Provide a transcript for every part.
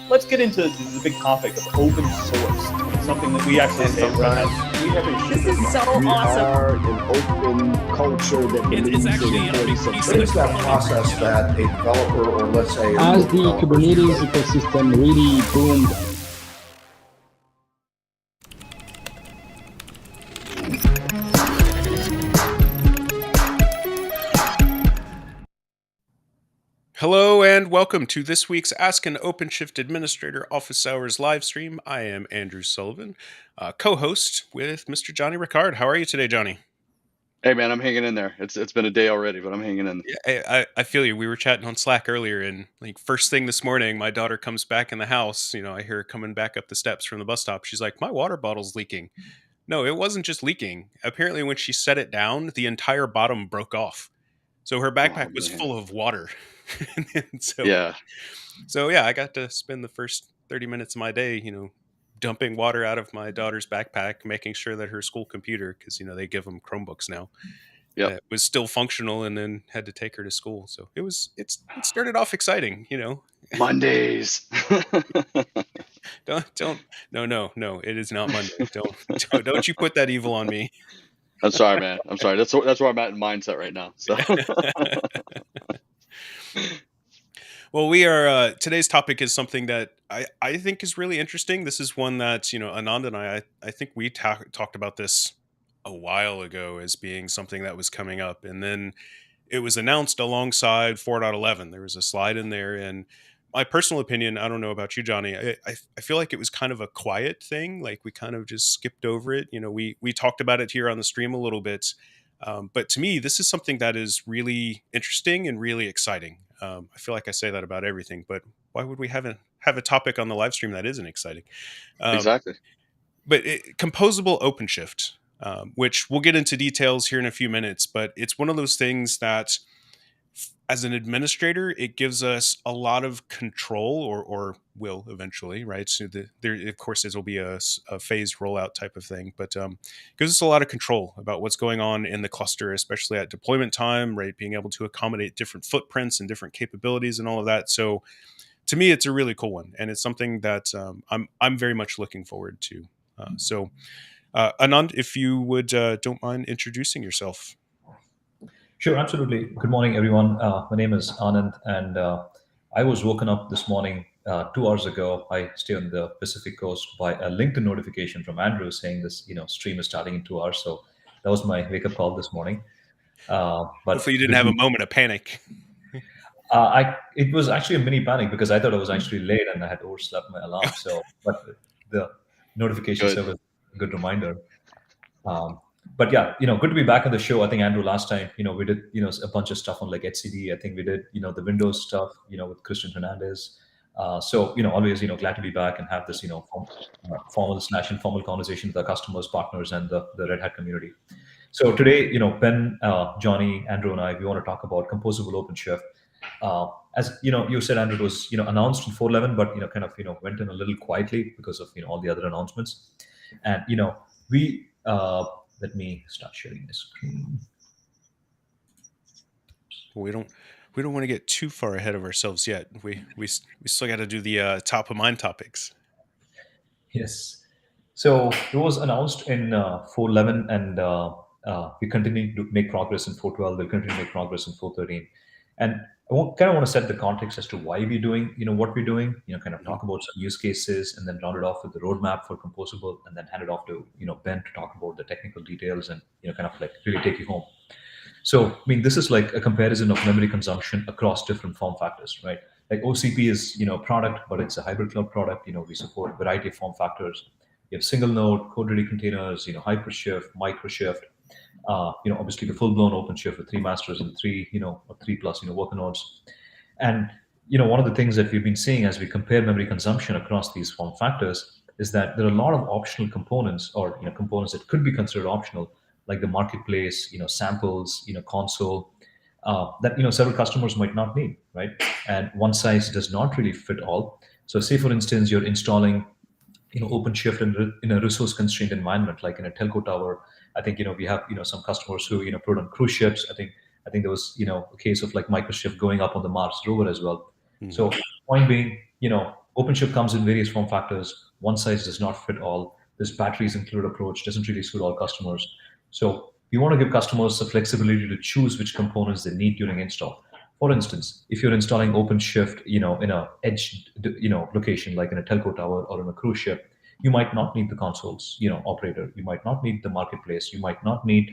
let's get into the big topic of open source, something that we actually say at Red Hat. We have a This is so we awesome. are an open culture that believes actually in a big voice of piece What is that process that a developer, or let's say a As the developer Kubernetes should- ecosystem really boomed, Hello and welcome to this week's Ask an OpenShift Administrator Office Hours live stream. I am Andrew Sullivan, co-host with Mr. Johnny Rickard. How are you today, Johnny? Hey man, I'm hanging in there. It's been a day already, but I'm hanging in. Yeah, I feel you. We were chatting on Slack earlier, and like first thing this morning, my daughter comes back in the house. You know, I hear her coming back up the steps from the bus stop. She's like, "My water bottle's leaking." No, it wasn't just leaking. Apparently, when she set it down, the entire bottom broke off. So her backpack was man. full of water. Yeah. So yeah, I got to spend the first 30 minutes of my day, dumping water out of my daughter's backpack, making sure that her school computer, because they give them Chromebooks now, was still functional, and then had to take her to school. So it started off exciting, Mondays. No, it is not Monday. Don't you put that evil on me. I'm sorry, man. I'm sorry. That's where I'm at in mindset right now. So. Well, we are today's topic is something that I think is really interesting. This is one that Anand and I think we talked about this a while ago as being something that was coming up, and then it was announced alongside 4.11. There was a slide in there, and my personal opinion, I don't know about you, Johnny, I feel like it was kind of a quiet thing. Like we kind of just skipped over it. We talked about it here on the stream a little bit. But to me, this is something that is really interesting and really exciting. I feel like I say that about everything, but why would we have a topic on the live stream that isn't exciting? Exactly. But Composable Openshift, which we'll get into details here in a few minutes, but it's one of those things that as an administrator, it gives us a lot of control, or will eventually, right? So there, of course, this will be a phased rollout type of thing, but gives us a lot of control about what's going on in the cluster, especially at deployment time, right? Being able to accommodate different footprints and different capabilities and all of that. So to me, it's a really cool one, and it's something that I'm very much looking forward to. So Anand, if you would don't mind introducing yourself. Sure, absolutely. Good morning, everyone. My name is Anand, and I was woken up this morning 2 hours ago. I stay on the Pacific Coast by a LinkedIn notification from Andrew saying this, stream is starting in 2 hours. So that was my wake-up call this morning. But hopefully you didn't have a moment of panic. It was actually a mini panic because I thought I was actually late and I had overslept my alarm. So, but the notification service, a good reminder. But yeah, good to be back on the show. I think Andrew, last time, we did, a bunch of stuff on like HCD. I think we did, the Windows stuff, with Christian Hernandez. So, always, glad to be back and have this, formal/informal conversation with our customers, partners, and the Red Hat community. So today, Ben, Johnny, Andrew, and I, we want to talk about Composable OpenShift. As you said, Andrew, it was announced in 4.11, but kind of went in a little quietly because of all the other announcements. And we let me start sharing my screen. We don't want to get too far ahead of ourselves yet. We still got to do the top of mind topics. Yes. So it was announced in 4.11, and we continue to make progress in 4.12. We'll continue to make progress in 4.13. And I kind of want to set the context as to why we're doing, what we're doing, kind of talk about some use cases, and then round it off with the roadmap for Composable, and then hand it off to, Ben to talk about the technical details and, kind of like really take you home. So, I mean, this is like a comparison of memory consumption across different form factors, right? Like OCP is, a product, but it's a hybrid cloud product. We support a variety of form factors. You have single node, code-ready containers, Hypershift, Microshift, obviously the full-blown OpenShift with 3 masters and 3, or 3+ worker nodes. And, one of the things that we've been seeing as we compare memory consumption across these form factors is that there are a lot of optional components, or, components that could be considered optional, like the marketplace, samples, console, that, several customers might not need, right? And one size does not really fit all. So say, for instance, you're installing OpenShift in a resource-constrained environment, like in a telco tower. I think we have some customers who put on cruise ships. I think there was a case of like Microshift going up on the Mars rover as well. Mm-hmm. So point being, OpenShift comes in various form factors. One size does not fit all. This batteries include approach doesn't really suit all customers. So we want to give customers the flexibility to choose which components they need during install. For instance, if you're installing OpenShift, in a edge, location like in a telco tower or in a cruise ship, you might not need the consoles, operator. You might not need the marketplace. You might not need,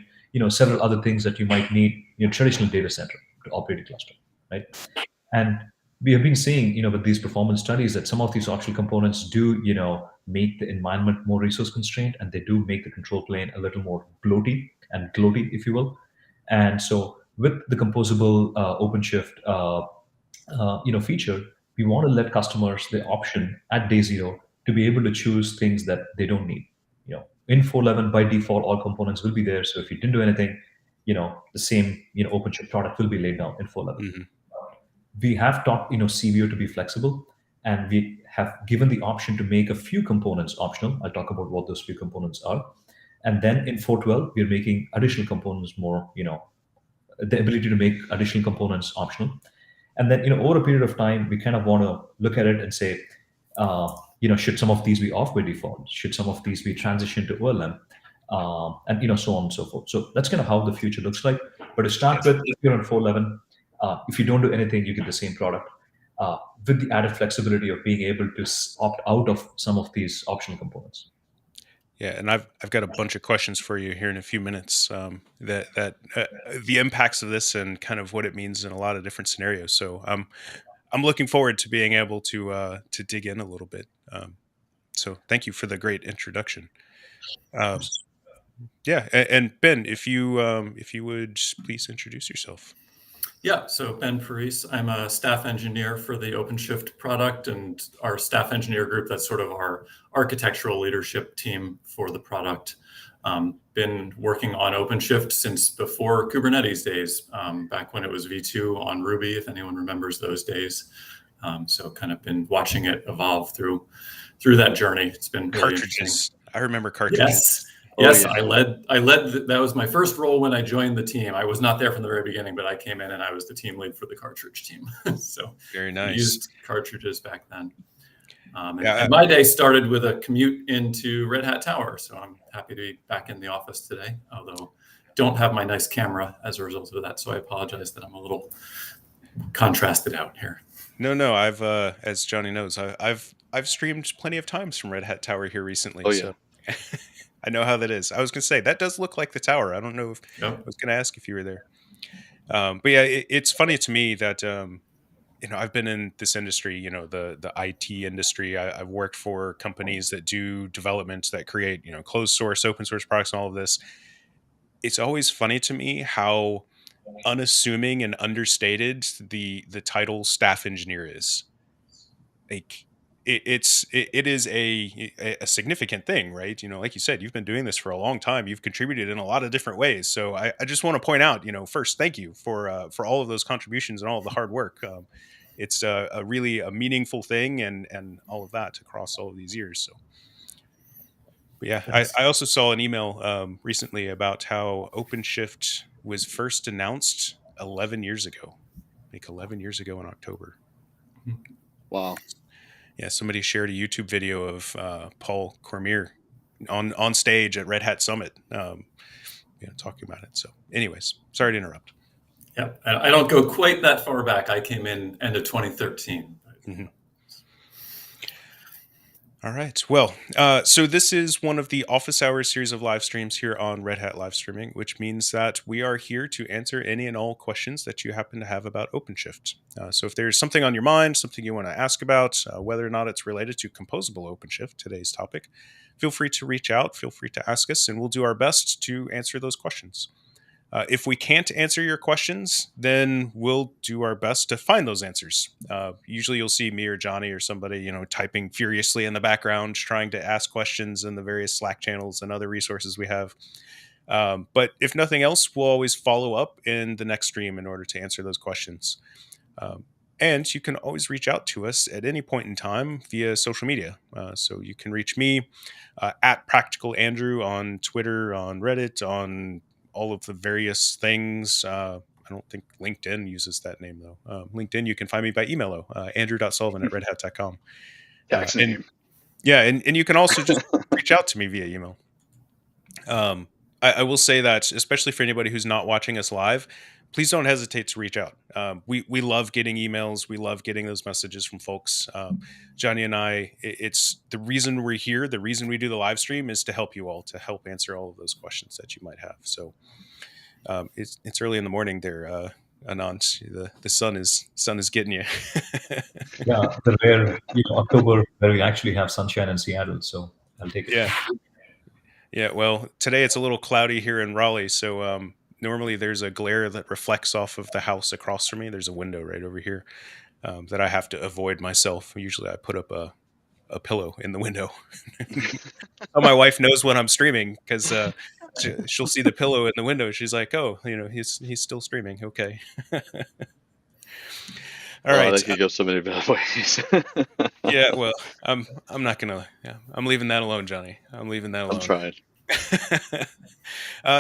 several other things that you might need in your traditional data center to operate a cluster, right? And we have been seeing, with these performance studies that some of these optional components do, make the environment more resource constrained, and they do make the control plane a little more bloaty and gloaty, if you will. And so with the composable OpenShift, feature, we want to let customers the option at day zero to be able to choose things that they don't need. In 4.11 by default, all components will be there. So if you didn't do anything, the same, OpenShift product will be laid down in 4.11. Mm-hmm. We have taught, CVO to be flexible, and we have given the option to make a few components optional. I'll talk about what those few components are. And then in 4.12, we're making additional components more, the ability to make additional components optional. And then, over a period of time, we kind of want to look at it and say, should some of these be off by default? Should some of these be transitioned to OLM? And, so on and so forth. So that's kind of how the future looks like. But to start with, if you're on 4.11, if you don't do anything, you get the same product with the added flexibility of being able to opt out of some of these optional components. Yeah, and I've got a bunch of questions for you here in a few minutes. That the impacts of this and kind of what it means in a lot of different scenarios. So I'm looking forward to being able to dig in a little bit. So thank you for the great introduction. Yeah, and Ben, if you would please introduce yourself. Yeah, so Ben Parise, I'm a staff engineer for the OpenShift product, and our staff engineer group, that's sort of our architectural leadership team for the product. Been working on OpenShift since before Kubernetes days, back when it was V2 on Ruby, if anyone remembers those days. So kind of been watching it evolve through that journey. It's been really cartridges. I remember cartridges. Yes. Oh, Yes, yeah. I led. That was my first role when I joined the team. I was not there from the very beginning, but I came in and I was the team lead for the cartridge team. So Very we nice. used cartridges back then. And my day started with a commute into Red Hat Tower. So I'm happy to be back in the office today, although don't have my nice camera as a result of that. So I apologize that I'm a little contrasted out here. No, I've as Johnny knows, I've streamed plenty of times from Red Hat Tower here recently. Oh, yeah. So I know how that is. I was going to say that does look like the tower. I don't know if I was going to ask if you were there. But yeah, it's funny to me that I've been in this industry, the IT industry. I've worked for companies that do development that create closed source, open source products, and all of this. It's always funny to me how unassuming and understated the title staff engineer is. Like it is a significant thing, right? Like you said, you've been doing this for a long time. You've contributed in a lot of different ways. So I just want to point out, first, thank you for all of those contributions and all of the hard work. It's a really a meaningful thing and all of that across all of these years. So, but yeah, I also saw an email recently about how OpenShift was first announced 11 years ago, like 11 years ago in October. Wow. Yeah, somebody shared a YouTube video of Paul Cormier on stage at Red Hat Summit, talking about it. So, anyways, sorry to interrupt. Yeah, I don't go quite that far back. I came in end of 2013. Mm-hmm. All right. Well, so this is one of the office hours series of live streams here on Red Hat Live Streaming, which means that we are here to answer any and all questions that you happen to have about OpenShift. So if there's something on your mind, something you want to ask about, whether or not it's related to Composable OpenShift, today's topic, feel free to reach out, feel free to ask us, and we'll do our best to answer those questions. If we can't answer your questions, then we'll do our best to find those answers. Usually you'll see me or Johnny or somebody, typing furiously in the background, trying to ask questions in the various Slack channels and other resources we have. But if nothing else, we'll always follow up in the next stream in order to answer those questions. And you can always reach out to us at any point in time via social media. So you can reach me at Practical Andrew on Twitter, on Reddit, on all of the various things. I don't think LinkedIn uses that name, though. LinkedIn, you can find me by email, andrew.sullivan@redhat.com. Tax And name. yeah, and you can also just reach out to me via email. I will say that, especially for anybody who's not watching us live, please don't hesitate to reach out. We love getting emails. We love getting those messages from folks. Johnny and I, it's the reason we're here. The reason we do the live stream is to help you all, to help answer all of those questions that you might have. So it's early in the morning there, Anant. The sun is getting you. Yeah, the rare October where we actually have sunshine in Seattle, so I'll take it. Yeah. Well, today it's a little cloudy here in Raleigh, so normally there's a glare that reflects off of the house across from me. There's a window right over here that I have to avoid myself. Usually, I put up a pillow in the window. So my wife knows when I'm streaming because she'll see the pillow in the window. She's like, "Oh, he's still streaming." Okay. All right. That could go so many bad ways. Yeah. Well, I'm not gonna. Yeah, I'm leaving that alone, Johnny. I'm leaving that alone. I'm trying.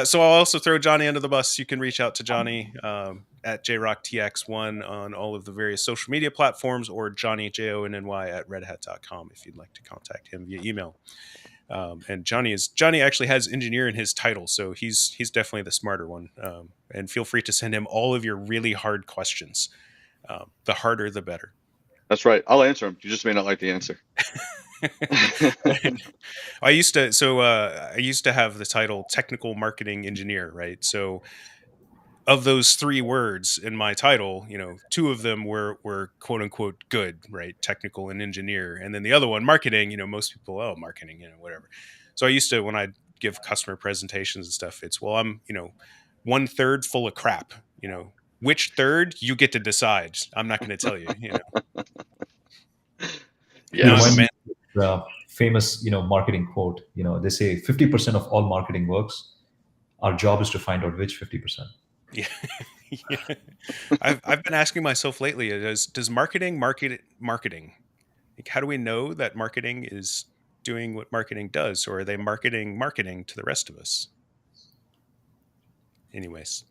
So I'll also throw Johnny under the bus. You can reach out to Johnny at JRockTX1 on all of the various social media platforms, or Johnny, JONNY, at redhat.com if you'd like to contact him via email. And Johnny actually has engineer in his title, so he's definitely the smarter one. And feel free to send him all of your really hard questions. The harder, the better. That's right. I'll answer them. You just may not like the answer. I used to have the title technical marketing engineer, right? So of those 3 words in my title, 2 of them were quote unquote good, right? Technical and engineer. And then the other one, marketing, most people, marketing, whatever. So I used to, when I give customer presentations and stuff, it's, well, I'm, 1/3 full of crap, which third you get to decide. I'm not going to tell you, Yes. Famous famous quote, they say 50% of all marketing works. Our job is to find out which 50%. Yeah. I've been asking myself lately, does marketing marketing? Like, how do we know that marketing is doing what marketing does, or are they marketing to the rest of us? Anyways,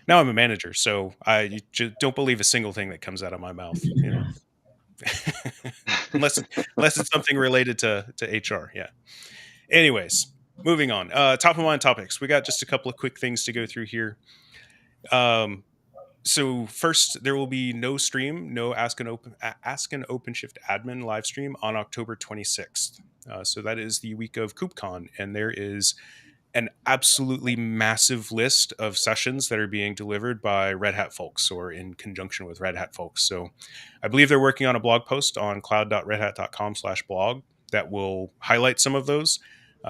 now I'm a manager, so I don't believe a single thing that comes out of my mouth, unless it's something related to HR. Yeah. Anyways, moving on. Top of mind topics. We got just a couple of quick things to go through here. So first, there will be no Ask an OpenShift admin live stream on October 26th. So that is the week of KubeCon, and there is an absolutely massive list of sessions that are being delivered by Red Hat folks or in conjunction with Red Hat folks. So I believe they're working on a blog post on cloud.redhat.com/blog that will highlight some of those.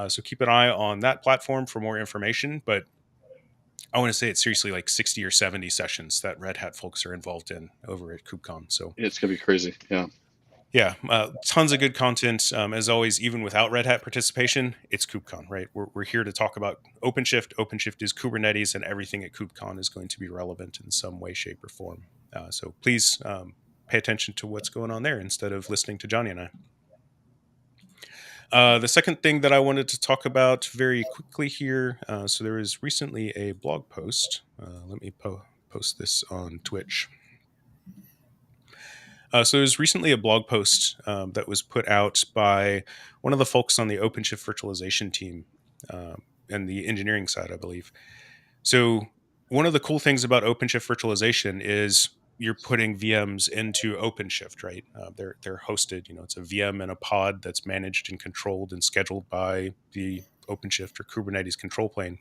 So keep an eye on that platform for more information. But I want to say it's seriously like 60 or 70 sessions that Red Hat folks are involved in over at KubeCon. So it's going to be crazy. Yeah. Yeah, tons of good content. As always, even without Red Hat participation, it's KubeCon, right? We're here to talk about OpenShift. OpenShift is Kubernetes, and everything at KubeCon is going to be relevant in some way, shape, or form. So please pay attention to what's going on there instead of listening to Johnny and I. The second thing that I wanted to talk about very quickly here, so there was recently a blog post. Let me post this on Twitch. So there's recently a blog post that was put out by one of the folks on the Openshift Virtualization team and the engineering side, I believe. So one of the cool things about Openshift Virtualization is you're putting VMs into OpenShift, right? They're hosted. It's a VM and a pod that's managed and controlled and scheduled by the OpenShift or Kubernetes control plane.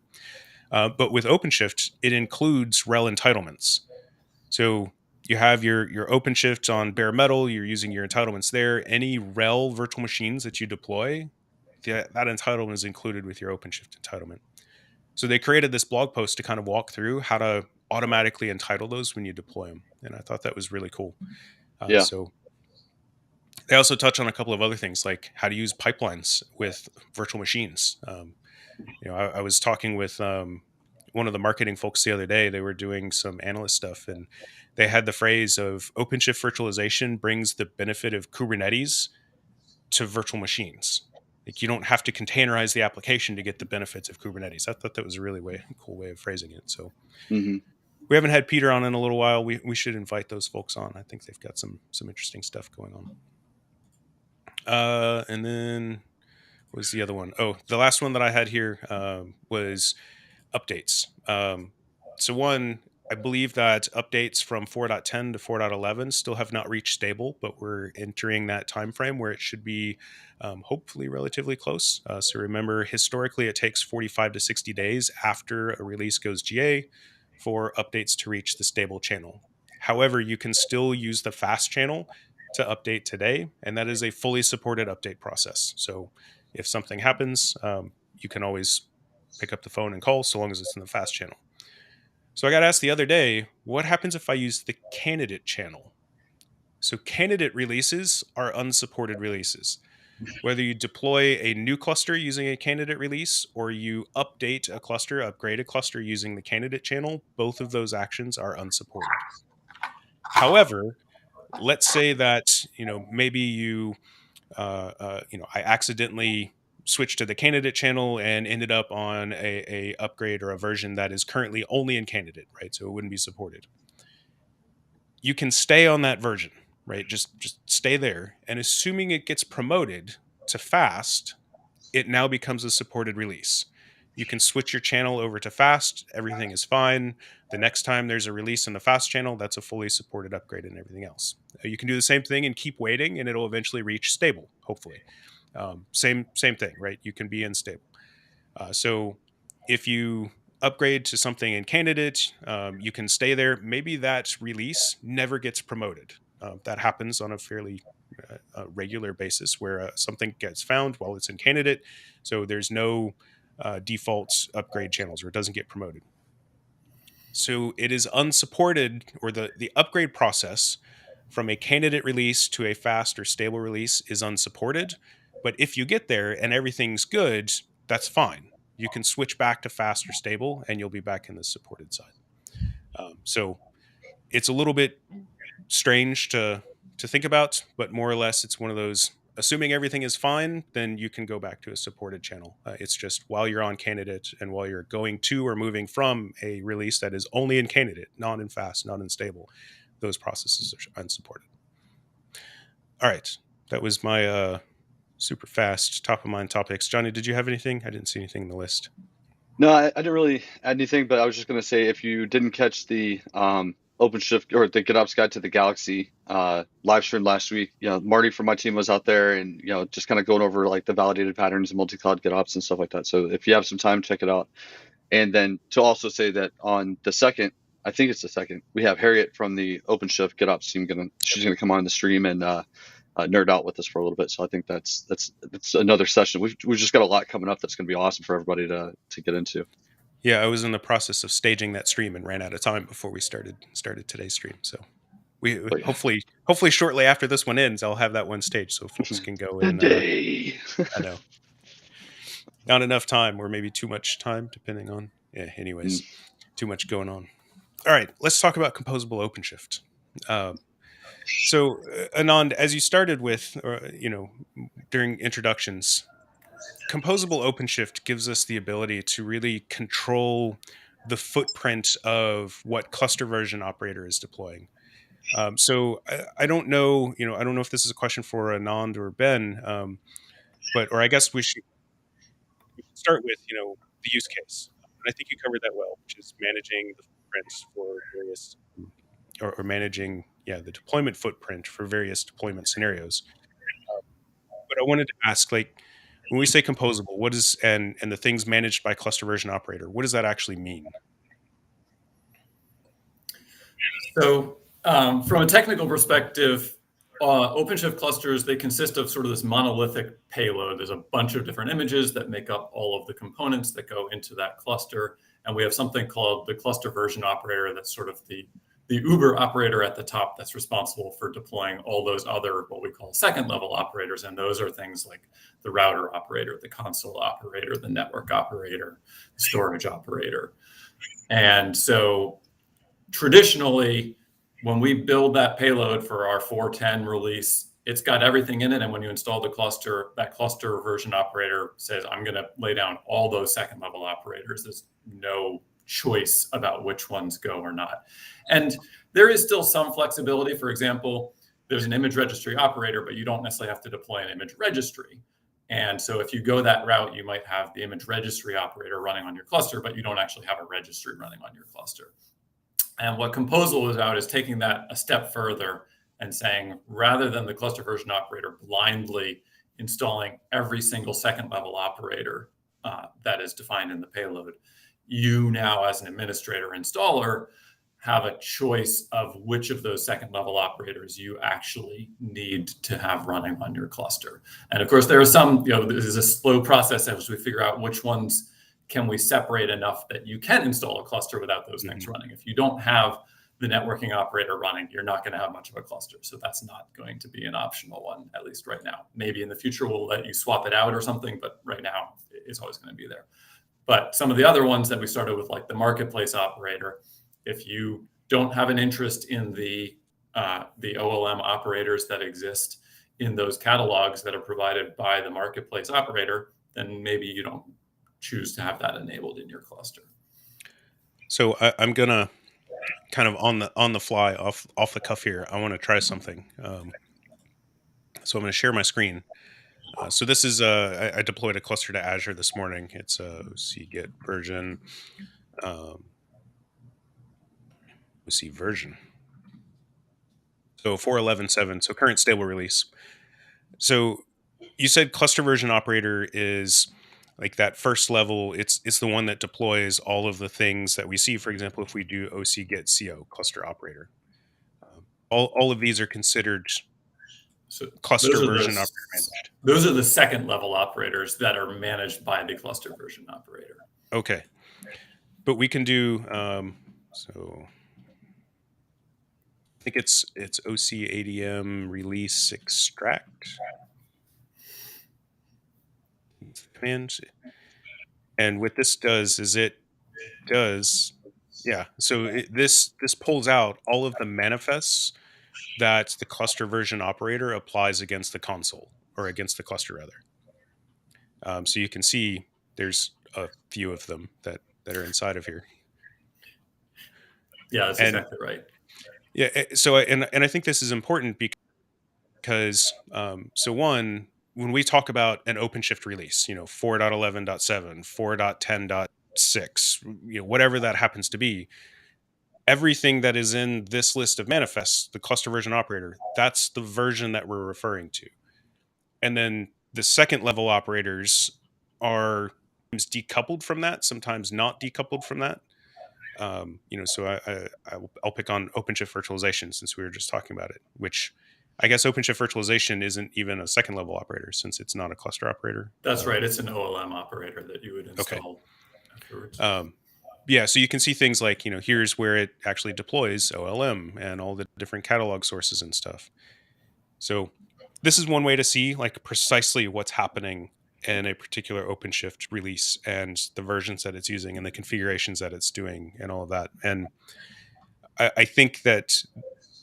But with OpenShift, it includes RHEL entitlements. So you have your OpenShift on bare metal, you're using your entitlements there. Any RHEL virtual machines that you deploy, that entitlement is included with your OpenShift entitlement. So they created this blog post to kind of walk through how to automatically entitle those when you deploy them. And I thought that was really cool. Yeah. So they also touch on a couple of other things, like how to use pipelines with virtual machines. I was talking with one of the marketing folks the other day. They were doing some analyst stuff, and they had the phrase of OpenShift virtualization brings the benefit of Kubernetes to virtual machines. Like, you don't have to containerize the application to get the benefits of Kubernetes. I thought that was a really cool way of phrasing it. So we haven't had Peter on in a little while. We should invite those folks on. I think they've got some interesting stuff going And then what was the other one? Oh, the last one that I had here was updates. So one, I believe that updates from 4.10 to 4.11 still have not reached stable, but we're entering that time frame where it should be hopefully relatively close. So remember, historically, it takes 45 to 60 days after a release goes GA for updates to reach the stable channel. However, you can still use the fast channel to update today, and that is a fully supported update process. So if something happens, you can always pick up the phone and call so long as it's in the fast channel. So I got asked the other day, what happens if I use the candidate channel? So candidate releases are unsupported releases. Whether you deploy a new cluster using a candidate release or you update a cluster, upgrade a cluster using the candidate channel, both of those actions are unsupported. However, let's say that, maybe I accidentally switched to the candidate channel and ended up on a upgrade or a version that is currently only in candidate, right? So it wouldn't be supported. You can stay on that version, right? Just stay there. And assuming it gets promoted to fast, it now becomes a supported release. You can switch your channel over to fast. Everything is fine. The next time there's a release in the fast channel, that's a fully supported upgrade and everything else. You can do the same thing and keep waiting, and it'll eventually reach stable, hopefully. Same thing, right? You can be unstable. So if you upgrade to something in candidate, you can stay there. Maybe that release never gets promoted. That happens on a fairly regular basis where something gets found while it's in candidate. So there's no default upgrade channels, or it doesn't get promoted. So it is unsupported, or the upgrade process from a candidate release to a fast or stable release is unsupported. But if you get there and everything's good, that's fine. You can switch back to fast or stable and you'll be back in the supported side. So it's a little bit strange to think about, but more or less it's one of those, assuming everything is fine, then you can go back to a supported channel. It's just while you're on candidate and while you're going to or moving from a release that is only in candidate, not in fast, not in stable, those processes are unsupported. All right. That was my super fast top of mind topics. Johnny, did you have anything? I didn't see anything in the list. No, I didn't really add anything, but I was just going to say, if you didn't catch the OpenShift or the GitOps Guide to the Galaxy live stream last week, Marty from my team was out there and, just kind of going over like the validated patterns and multi-cloud GitOps and stuff like that. So if you have some time, check it out. And then to also say that on the second, I think it's the second, we have Harriet from the OpenShift GitOps team. She's gonna come on the stream and nerd out with us for a little bit. So I think that's another session. We've just got a lot coming up that's gonna be awesome for everybody to get into. Yeah, I was in the process of staging that stream and ran out of time before we started today's stream. So we hopefully shortly after this one ends, I'll have that one staged so folks can go in. I know. Not enough time, or maybe too much time, depending on. Yeah. Anyways, too much going on. All right, let's talk about Composable OpenShift. So, Anand, as you started with, during introductions, Composable OpenShift gives us the ability to really control the footprint of what cluster version operator is deploying. So I don't know, I don't know if this is a question for Anand or Ben, or I guess we should start with, the use case. And I think you covered that well, which is managing the footprints for various, or managing, the deployment footprint for various deployment scenarios. But I wanted to ask, when we say composable, what is, and the things managed by cluster version operator, what does that actually mean? So from a technical perspective, OpenShift clusters, they consist of sort of this monolithic payload. There's a bunch of different images that make up all of the components that go into that cluster. And we have something called the cluster version operator that's sort of the Uber operator at the top that's responsible for deploying all those other, what we call second level operators. And those are things like the router operator, the console operator, the network operator, the storage operator. And so traditionally, when we build that payload for our 4.10 release, it's got everything in it. And when you install the cluster, that cluster version operator says, I'm going to lay down all those second level operators. There's no choice about which ones go or not. And there is still some flexibility. For example, there's an image registry operator, but you don't necessarily have to deploy an image registry. And so if you go that route, you might have the image registry operator running on your cluster, but you don't actually have a registry running on your cluster. And what Composable is out is taking that a step further and saying, rather than the cluster version operator blindly installing every single second level operator that is defined in the payload, you now as an administrator installer have a choice of which of those second level operators you actually need to have running on your cluster. And of course, there are some, this is a slow process as we figure out which ones can we separate enough that you can install a cluster without those things running. If you don't have the networking operator running, you're not going to have much of a cluster. So that's not going to be an optional one, at least right now. Maybe in the future, we'll let you swap it out or something, but right now it's always going to be there. But some of the other ones that we started with, like the marketplace operator, if you don't have an interest in the OLM operators that exist in those catalogs that are provided by the marketplace operator, then maybe you don't choose to have that enabled in your cluster. So I'm gonna kind of on the fly, off the cuff here. I want to try something. So I'm going to share my screen. So this is I deployed a cluster to Azure this morning. It's a cgit version. OC version. So 4.11.7. So current stable release. So you said cluster version operator is like that first level. It's the one that deploys all of the things that we see. For example, if we do OC get CO cluster operator, all of these are considered cluster version operator managed. Those are the second level operators that are managed by the cluster version operator. Okay, but we can do so. I think it's OC ADM release extract. And what this does is so this pulls out all of the manifests that the cluster version operator applies against the console, or against the cluster rather. So you can see there's a few of them that are inside of here. Yeah, that's exactly right. Yeah, so and I think this is important because so one, when we talk about an OpenShift release, 4.11.7, 4.10.6, whatever that happens to be, everything that is in this list of manifests, the cluster version operator, that's the version that we're referring to. And then the second level operators are decoupled from that, sometimes not decoupled from that. So I'll pick on Openshift Virtualization since we were just talking about it, which I guess Openshift Virtualization isn't even a second level operator since it's not a cluster operator. That's right. It's an OLM operator that you would install afterwards. Yeah, so you can see things like, here's where it actually deploys OLM and all the different catalog sources and stuff. So this is one way to see like precisely what's happening in a particular OpenShift release and the versions that it's using and the configurations that it's doing and all of that. And I think that,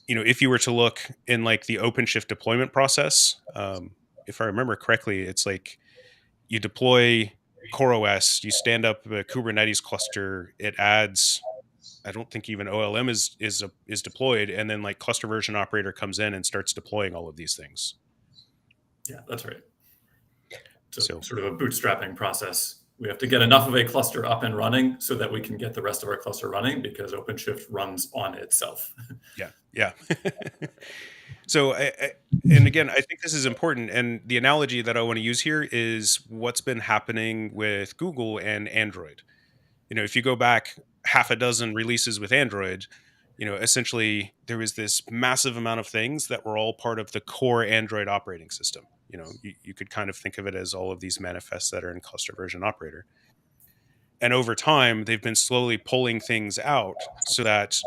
if you were to look in like the OpenShift deployment process, if I remember correctly, it's like you deploy CoreOS, you stand up a Kubernetes cluster, it adds, I don't think even OLM is deployed, and then like cluster version operator comes in and starts deploying all of these things. Yeah, that's right. So sort of a bootstrapping process. We have to get enough of a cluster up and running so that we can get the rest of our cluster running, because OpenShift runs on itself. Yeah. So, and again, I think this is important. And the analogy that I want to use here is what's been happening with Google and Android. If you go back half a dozen releases with Android, essentially there was this massive amount of things that were all part of the core Android operating system. You could kind of think of it as all of these manifests that are in cluster version operator. And over time, they've been slowly pulling things out so that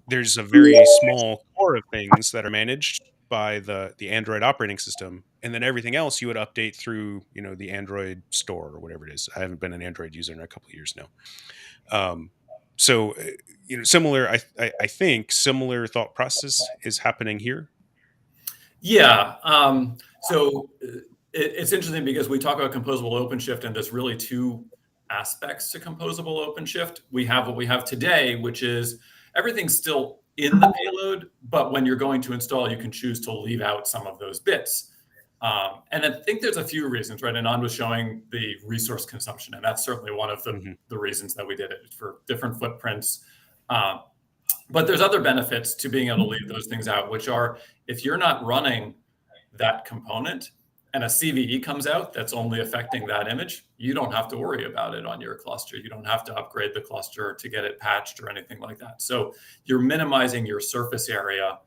there's a very small core of things that are managed by the Android operating system. And then everything else you would update through, the Android store or whatever it is. I haven't been an Android user in a couple of years now. So, similar, I think similar thought process is happening here. Yeah. So it's interesting because we talk about Composable OpenShift, and there's really two aspects to Composable OpenShift. We have what we have today, which is everything's still in the payload, but when you're going to install, you can choose to leave out some of those bits. And I think there's a few reasons, right? Anand was showing the resource consumption, and that's certainly one of the reasons that we did it, for different footprints. But there's other benefits to being able to leave those things out, which are, if you're not running that component and a CVE comes out that's only affecting that image, you don't have to worry about it on your cluster. You don't have to upgrade the cluster to get it patched or anything like that. So you're minimizing your surface area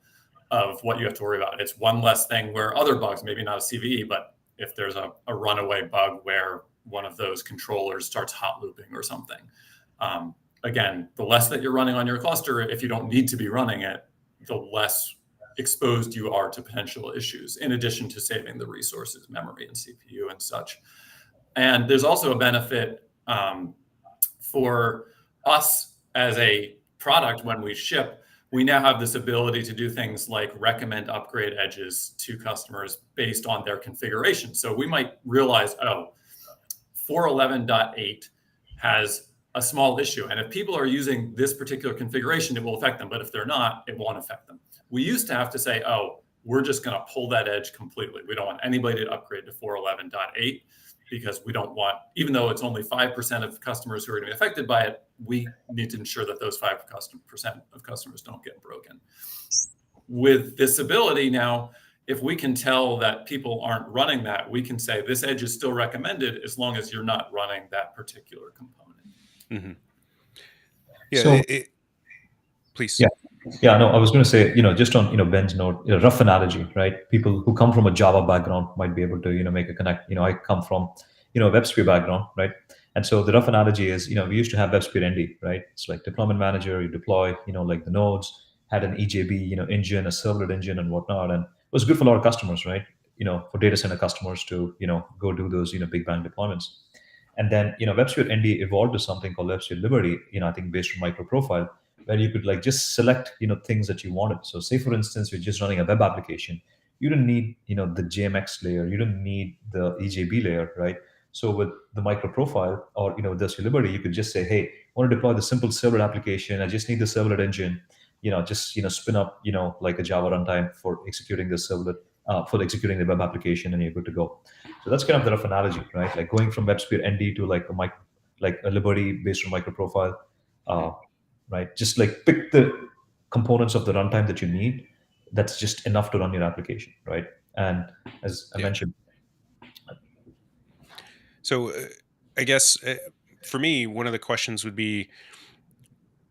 of what you have to worry about. It's one less thing where other bugs, maybe not a CVE, but if there's a runaway bug where one of those controllers starts hot looping or something. Again, the less that you're running on your cluster, if you don't need to be running it, the less exposed you are to potential issues, in addition to saving the resources, memory and CPU and such. And there's also a benefit for us as a product. When we ship, we now have this ability to do things like recommend upgrade edges to customers based on their configuration. So we might realize, oh, 4.11.8 has a small issue, and if people are using this particular configuration, it will affect them, but if they're not, it won't affect them. We used to have to say, oh, we're just going to pull that edge completely. We don't want anybody to upgrade to 4.11.8 because we don't want, even though it's only 5% of customers who are going to be affected by it, we need to ensure that those 5% of customers don't get broken. With this ability now, if we can tell that people aren't running that, we can say this edge is still recommended as long as you're not running that particular component. Mm-hmm. Yeah. So, please. Yeah, no, I was going to say, just on, Ben's note, rough analogy, right? People who come from a Java background might be able to, make a connect. I come from, a WebSphere background, right? And so the rough analogy is, we used to have WebSphere ND, right? It's like deployment manager, you deploy, like the nodes, had an EJB, engine, a servlet engine and whatnot. And it was good for a lot of customers, right? For data center customers to, go do those, big bang deployments. And then, WebSphere ND evolved to something called WebSphere Liberty, I think based on microprofile, where you could like just select, things that you wanted. So say, for instance, you're just running a web application. You don't need, the JMX layer. You don't need the EJB layer, right? So with the microprofile or, WebSphere Liberty, you could just say, hey, I want to deploy the simple servlet application. I just need the servlet engine, just, spin up, like a Java runtime for executing the servlet, for executing the web application, and you're good to go. So that's kind of the rough analogy, right? Like going from WebSphere ND to like a Liberty based on microprofile, right? Just like pick the components of the runtime that you need. That's just enough to run your application, right? And as I mentioned. So I guess for me, one of the questions would be,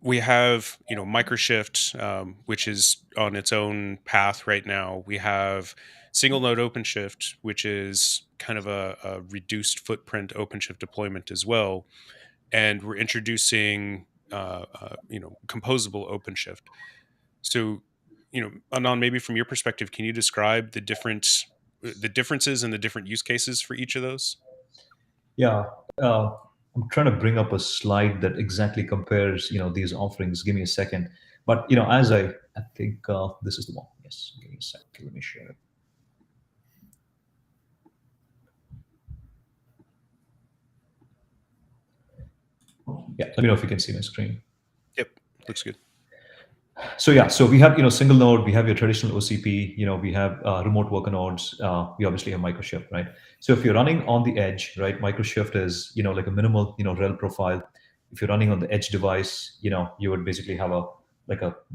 we have, Microshift, which is on its own path right now. We have single node OpenShift, which is kind of a reduced footprint OpenShift deployment as well. And we're introducing, composable OpenShift. So, Anand, maybe from your perspective, can you describe the differences and the different use cases for each of those? Yeah. I'm trying to bring up a slide that exactly compares, these offerings. Give me a second. But, as I think this is the one. Yes. Give me a second. Let me share it. Yeah. Let me know if you can see my screen. Yep. Looks good. So yeah, so we have, single node, we have your traditional OCP, we have remote worker nodes, we obviously have Microshift, right? So if you're running on the edge, right, Microshift is, like a minimal, rel profile. If you're running on the edge device, you would basically have a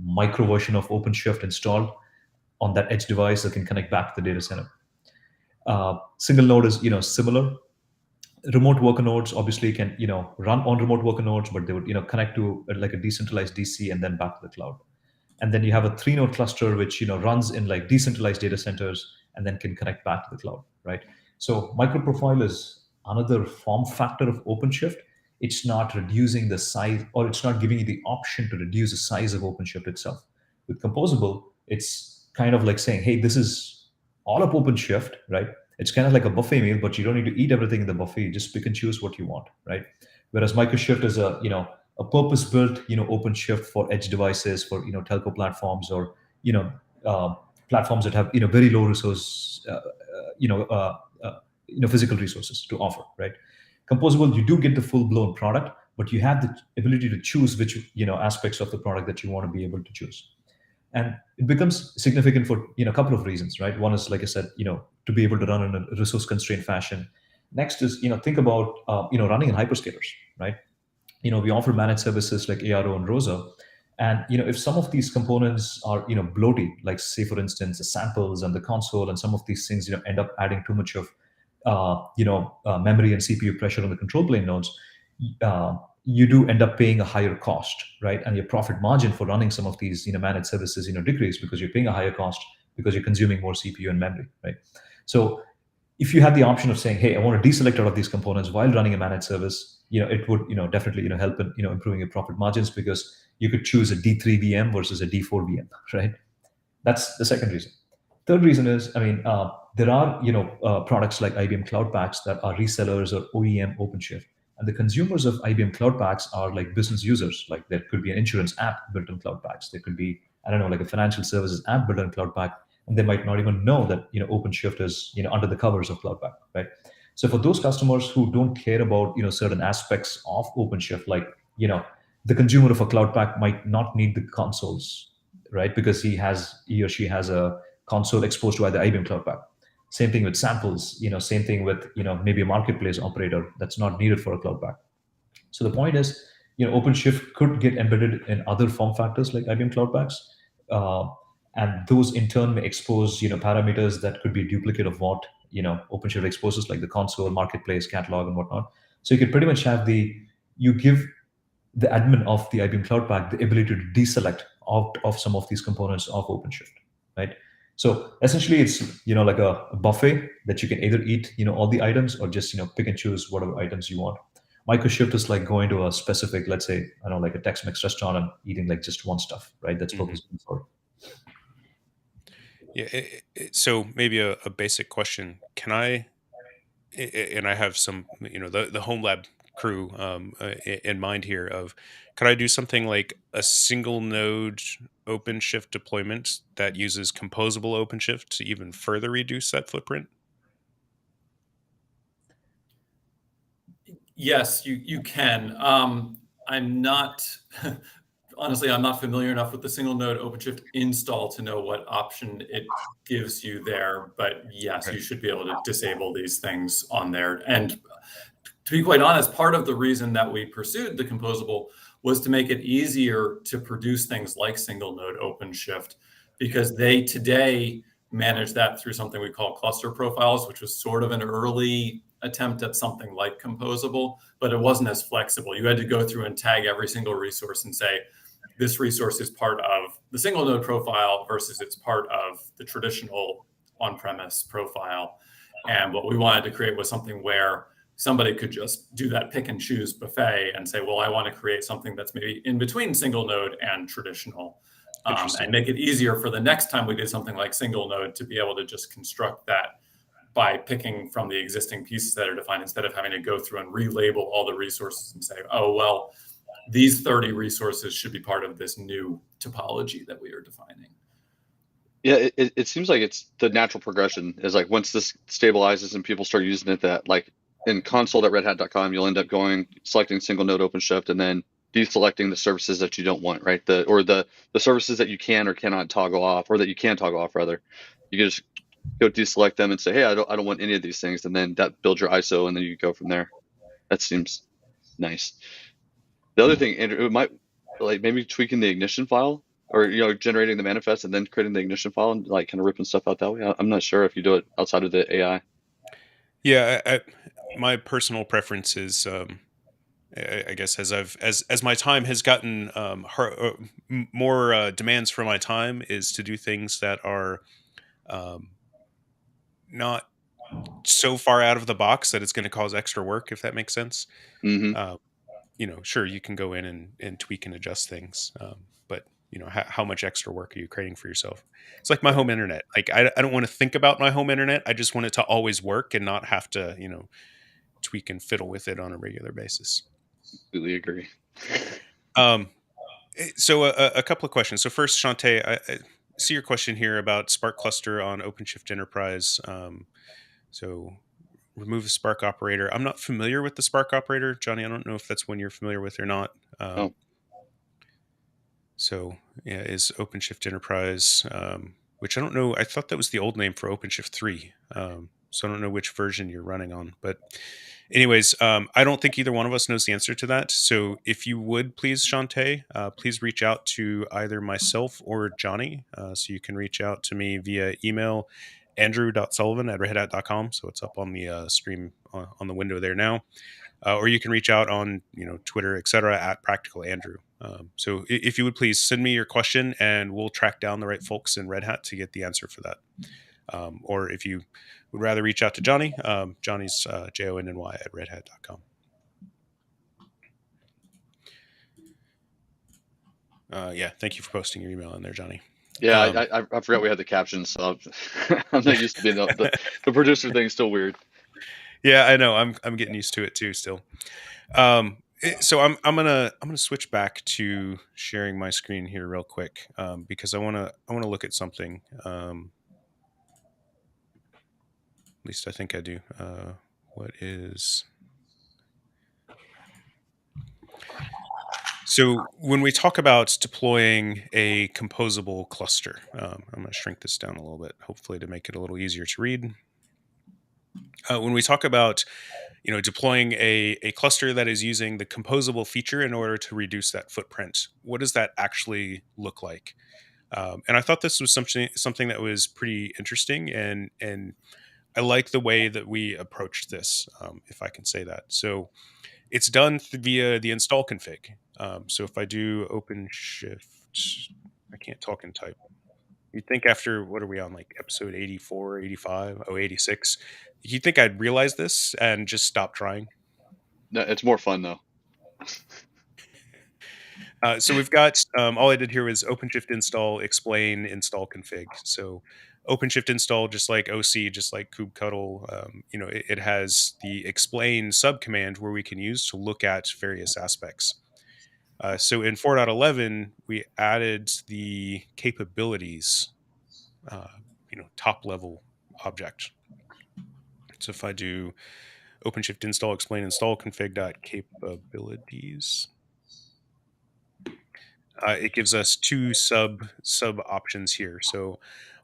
micro version of OpenShift installed on that edge device that can connect back to the data center. Single node is, similar. Remote worker nodes obviously can, run on remote worker nodes, but they would, connect to like a decentralized DC and then back to the cloud. And then you have a 3-node cluster, which, runs in like decentralized data centers and then can connect back to the cloud, right? So microprofile is another form factor of OpenShift. It's not reducing the size, or it's not giving you the option to reduce the size of OpenShift itself. With Composable, it's kind of like saying, hey, this is all of OpenShift, right? It's kind of like a buffet meal, but you don't need to eat everything in the buffet. You just pick and choose what you want, right? Whereas Microshift is a purpose-built, OpenShift for edge devices, for, telco platforms, or, platforms that have, very low resource, physical resources to offer, right? Composable, you do get the full-blown product, but you have the ability to choose which, aspects of the product that you want to be able to choose. And it becomes significant for a couple of reasons, right? One is, like I said, to be able to run in a resource constrained fashion. Next is think about running in hyperscalers, right? We offer managed services like ARO and Rosa, and if some of these components are bloaty, like say for instance the samples and the console and some of these things end up adding too much of memory and CPU pressure on the control plane nodes, you do end up paying a higher cost, right? And your profit margin for running some of these managed services decrease because you're paying a higher cost because you're consuming more CPU and memory, right? So if you had the option of saying, hey, I want to deselect out of these components while running a managed service, it would definitely help in improving your profit margins, because you could choose a D3 VM versus a D4 VM, right? That's the second reason. Third reason is, there are products like IBM Cloud Paks that are resellers or OEM OpenShift, and the consumers of IBM Cloud Paks are like business users. Like there could be an insurance app built on Cloud Paks. There could be, I don't know, like a financial services app built on Cloud Pak, and they might not even know that OpenShift is under the covers of Cloud Pak, right? So for those customers who don't care about certain aspects of OpenShift, like the consumer of a Cloud Pak might not need the consoles, right? Because he or she has a console exposed to either IBM Cloud Pak. Same thing with samples, same thing with maybe a marketplace operator that's not needed for a Cloud Pak. So the point is, OpenShift could get embedded in other form factors like IBM Cloud Paks, and those in turn may expose parameters that could be a duplicate of what OpenShift exposes, like the console, marketplace, catalog, and whatnot. So you could pretty much have you give the admin of the IBM Cloud Pak the ability to deselect out of some of these components of OpenShift, right? So essentially, it's like a buffet that you can either eat all the items or just pick and choose whatever items you want. Microshift is like going to a specific, let's say, I don't know, like a Tex-Mex restaurant and eating like just one stuff, right? That's purpose-built for. Yeah. So maybe a basic question: Can I? And I have some, the home lab crew in mind here. Of, could I do something like a single node OpenShift deployment that uses composable OpenShift to even further reduce that footprint? Yes, you can. I'm not honestly, I'm not familiar enough with the single node OpenShift install to know what option it gives you there. But yes, Okay. you should be able to disable these things on there. And to be quite honest, part of the reason that we pursued the composable was to make it easier to produce things like single node OpenShift, because they today manage that through something we call cluster profiles, which was sort of an early attempt at something like composable, but it wasn't as flexible. You had to go through and tag every single resource and say, this resource is part of the single node profile versus it's part of the traditional on-premise profile. And what we wanted to create was something where somebody could just do that pick and choose buffet and say, well, I want to create something that's maybe in between single node and traditional, and make it easier for the next time we did something like single node to be able to just construct that by picking from the existing pieces that are defined, instead of having to go through and relabel all the resources and say, oh, well, these 30 resources should be part of this new topology that we are defining. Yeah, it seems like it's the natural progression is like once this stabilizes and people start using it, that like in console.redhat.com, you'll end up selecting single node OpenShift and then deselecting the services that you don't want, right? The services that you can or cannot toggle off, or that you can toggle off rather. You can just go deselect them and say, hey, I don't want any of these things, and then that builds your ISO, and then you go from there. That seems nice. The other thing, Andrew, it might like maybe tweaking the ignition file, or generating the manifest and then creating the ignition file and like kind of ripping stuff out that way. I'm not sure if you do it outside of the AI. Yeah, my personal preference is, I guess, as my time has gotten more demands for my time, is to do things that are not so far out of the box that it's going to cause extra work, if that makes sense. Mm-hmm. Sure, you can go in and tweak and adjust things, but how much extra work are you creating for yourself? It's like my home internet. Like I don't want to think about my home internet. I just want it to always work and not have to tweak and fiddle with it on a regular basis. Completely agree. So a couple of questions. So first, Shantae, I see your question here about Spark cluster on OpenShift Enterprise. So remove the Spark operator. I'm not familiar with the Spark operator, Johnny. I don't know if that's one you're familiar with or not. So yeah, is OpenShift Enterprise, which I don't know. I thought that was the old name for OpenShift 3. So I don't know which version you're running on. But anyways, I don't think either one of us knows the answer to that. So if you would please, Shantae, please reach out to either myself or Johnny. So you can reach out to me via email, andrew.sullivan@redhat.com. So it's up on the stream on the window there now. Or you can reach out on Twitter, etc. at Practical Andrew. So if you would please send me your question, and we'll track down the right folks in Red Hat to get the answer for that. Or if you would rather reach out to Johnny, Johnny's JONNY@redhat.com. Yeah, thank you for posting your email in there, Johnny. Yeah, I forgot we had the captions, so I'm not used to being the producer thing. Still weird. Yeah, I know. I'm getting used to it too. Still. So I'm gonna switch back to sharing my screen here real quick because I wanna look at something. At least I think I do. What is? So when we talk about deploying a composable cluster, I'm going to shrink this down a little bit, hopefully to make it a little easier to read. When we talk about deploying a cluster that is using the composable feature in order to reduce that footprint, what does that actually look like? And I thought this was something that was pretty interesting, and I like the way that we approached this, if I can say that. So it's done via the install config. So if I do OpenShift, I can't talk and type. You'd think after, what are we on, like episode 84, 85, 86? You'd think I'd realize this and just stop trying. No, it's more fun though. So we've got, all I did here was OpenShift install, explain, install config. So OpenShift install, just like OC, just like kubectl, it has the explain subcommand where we can use to look at various aspects. So in 4.11, we added the capabilities, top level object. So if I do OpenShift install, explain, install config.capabilities, it gives us two sub options here. So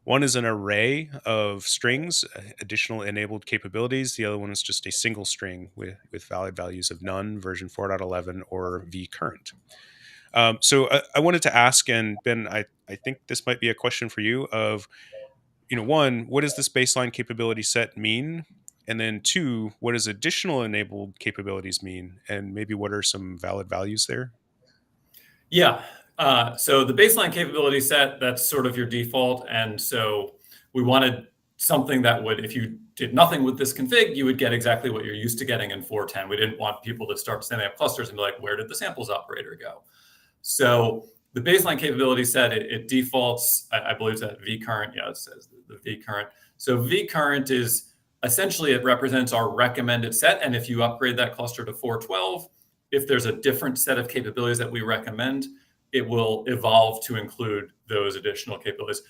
one is an array of strings, additional enabled capabilities. The other one is just a single string with valid values of none, version 4.11, or vcurrent. So I wanted to ask, and Ben, I think this might be a question for you of, one, what does this baseline capability set mean? And then two, what does additional enabled capabilities mean? And maybe what are some valid values there? Yeah. So the baseline capability set, that's sort of your default. And so we wanted something that would, if you did nothing with this config, you would get exactly what you're used to getting in 4.10. We didn't want people to start standing up clusters and be like, where did the samples operator go? So the baseline capability set, it defaults, I believe that vcurrent, yeah, it says the vcurrent. So vcurrent is essentially, it represents our recommended set. And if you upgrade that cluster to 4.12, if there's a different set of capabilities that we recommend, it will evolve to include those additional capabilities.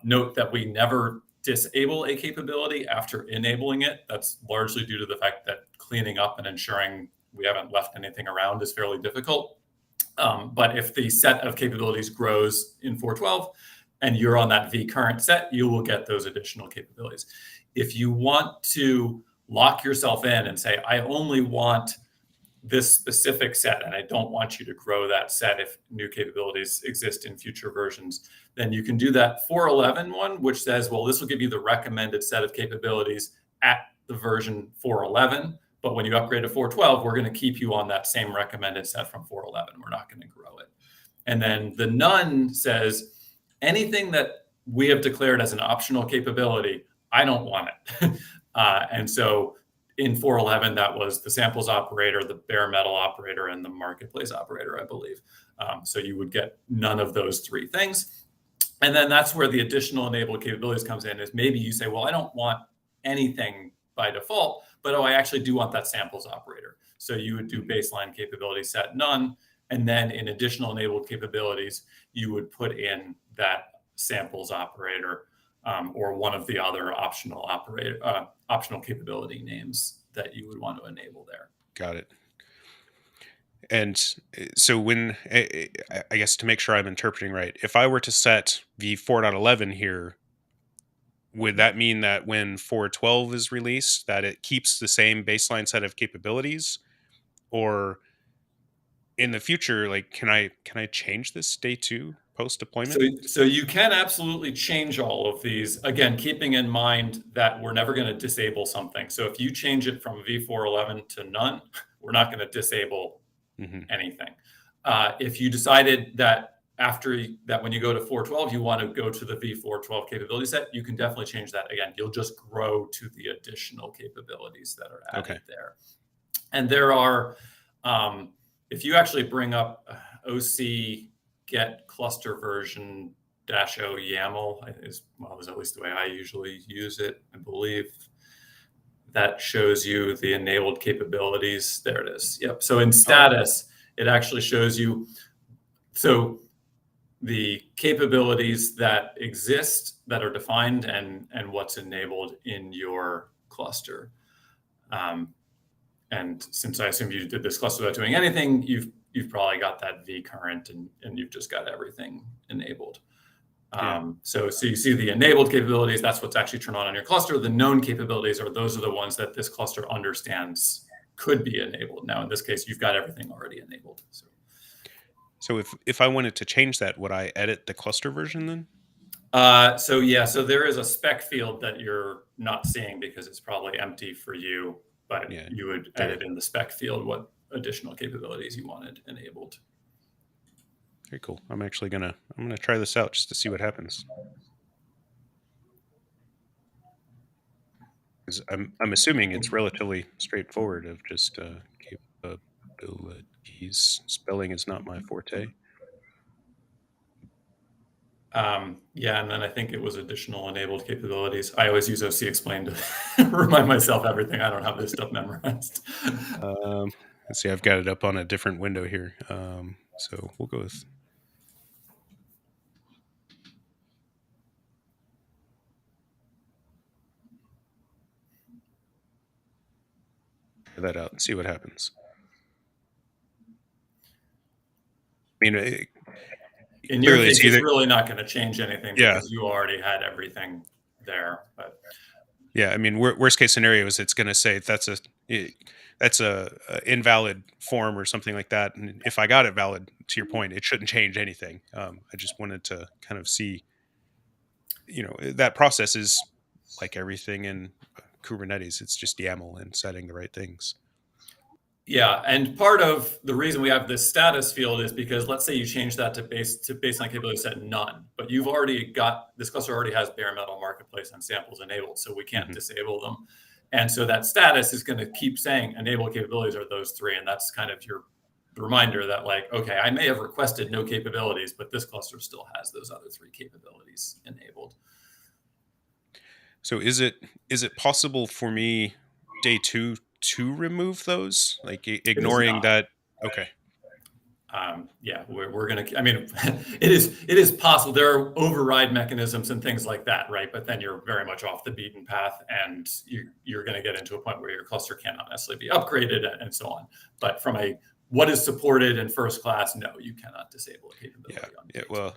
Note that we never disable a capability after enabling it. That's largely due to the fact that cleaning up and ensuring we haven't left anything around is fairly difficult. But if the set of capabilities grows in 4.12 and you're on that vcurrent set, you will get those additional capabilities. If you want to lock yourself in and say, I only want this specific set and I don't want you to grow that set if new capabilities exist in future versions, then you can do that 4.11 one, which says, well, this will give you the recommended set of capabilities at the version 4.11. But when you upgrade to 4.12, we're going to keep you on that same recommended set from 4.11. We're not going to grow it. And then the none says anything that we have declared as an optional capability, I don't want it. And so in 4.11, that was the samples operator, the bare metal operator, and the marketplace operator, I believe. So you would get none of those three things. And then that's where the additional enabled capabilities comes in, is maybe you say, well, I don't want anything by default, but I actually do want that samples operator. So you would do baseline capability set none, and then in additional enabled capabilities, you would put in that samples operator or one of the other optional capability names that you would want to enable there. Got it. And so when, I guess to make sure I'm interpreting right, if I were to set v4.11 here, would that mean that when 4.12 is released, that it keeps the same baseline set of capabilities? Or in the future, like, can I change this day 2 post deployment? So you can absolutely change all of these, again, keeping in mind that we're never going to disable something. So if you change it from v4.11 to none, we're not going to disable anything. If you decided that after that, when you go to 4.12, you want to go to the v4.12 capability set, you can definitely change that. Again, you'll just grow to the additional capabilities that are added there. And there are, if you actually bring up OC get cluster version -o YAML is at least the way I usually use it, I believe. That shows you the enabled capabilities. There it is. Yep. So in status, it actually shows you the capabilities that exist, that are defined, and what's enabled in your cluster. And since I assume you did this cluster without doing anything, you've probably got that V current and you've just got everything enabled. So you see the enabled capabilities, that's what's actually turned on your cluster. The known capabilities those are the ones that this cluster understands could be enabled. Now, in this case, you've got everything already enabled. So if I wanted to change that, would I edit the cluster version then? So there is a spec field that you're not seeing because it's probably empty for you, but you would edit in the spec field what additional capabilities you wanted enabled. Very cool. I'm gonna try this out just to see what happens. Because I'm assuming it's relatively straightforward of just capabilities. Spelling is not my forte. And then I think it was additional enabled capabilities. I always use OC explain to remind myself everything. I don't have this stuff memorized. Let's see, I've got it up on a different window here. So we'll go with. That out and see what happens. I mean, in your case, it's really not going to change anything because you already had everything there. But yeah, I mean, worst case scenario is it's going to say that's a invalid form or something like that. And if I got it valid, to your point, it shouldn't change anything. I just wanted to kind of see, that process is like everything in Kubernetes. It's just YAML and setting the right things. Yeah, and part of the reason we have this status field is because let's say you change that to baseline capability set none, but you've already got, this cluster already has bare metal marketplace and samples enabled, so we can't disable them. And so that status is going to keep saying enabled capabilities are those three, and that's kind of your reminder that like, okay, I may have requested no capabilities, but this cluster still has those other three capabilities enabled. So is it possible for me day 2 to remove those, like ignoring that? Okay. We're gonna. I mean, it is possible. There are override mechanisms and things like that, right? But then you're very much off the beaten path, and you're going to get into a point where your cluster cannot necessarily be upgraded and so on. But from what is supported in first class, no, you cannot disable a capability. Yeah. Well,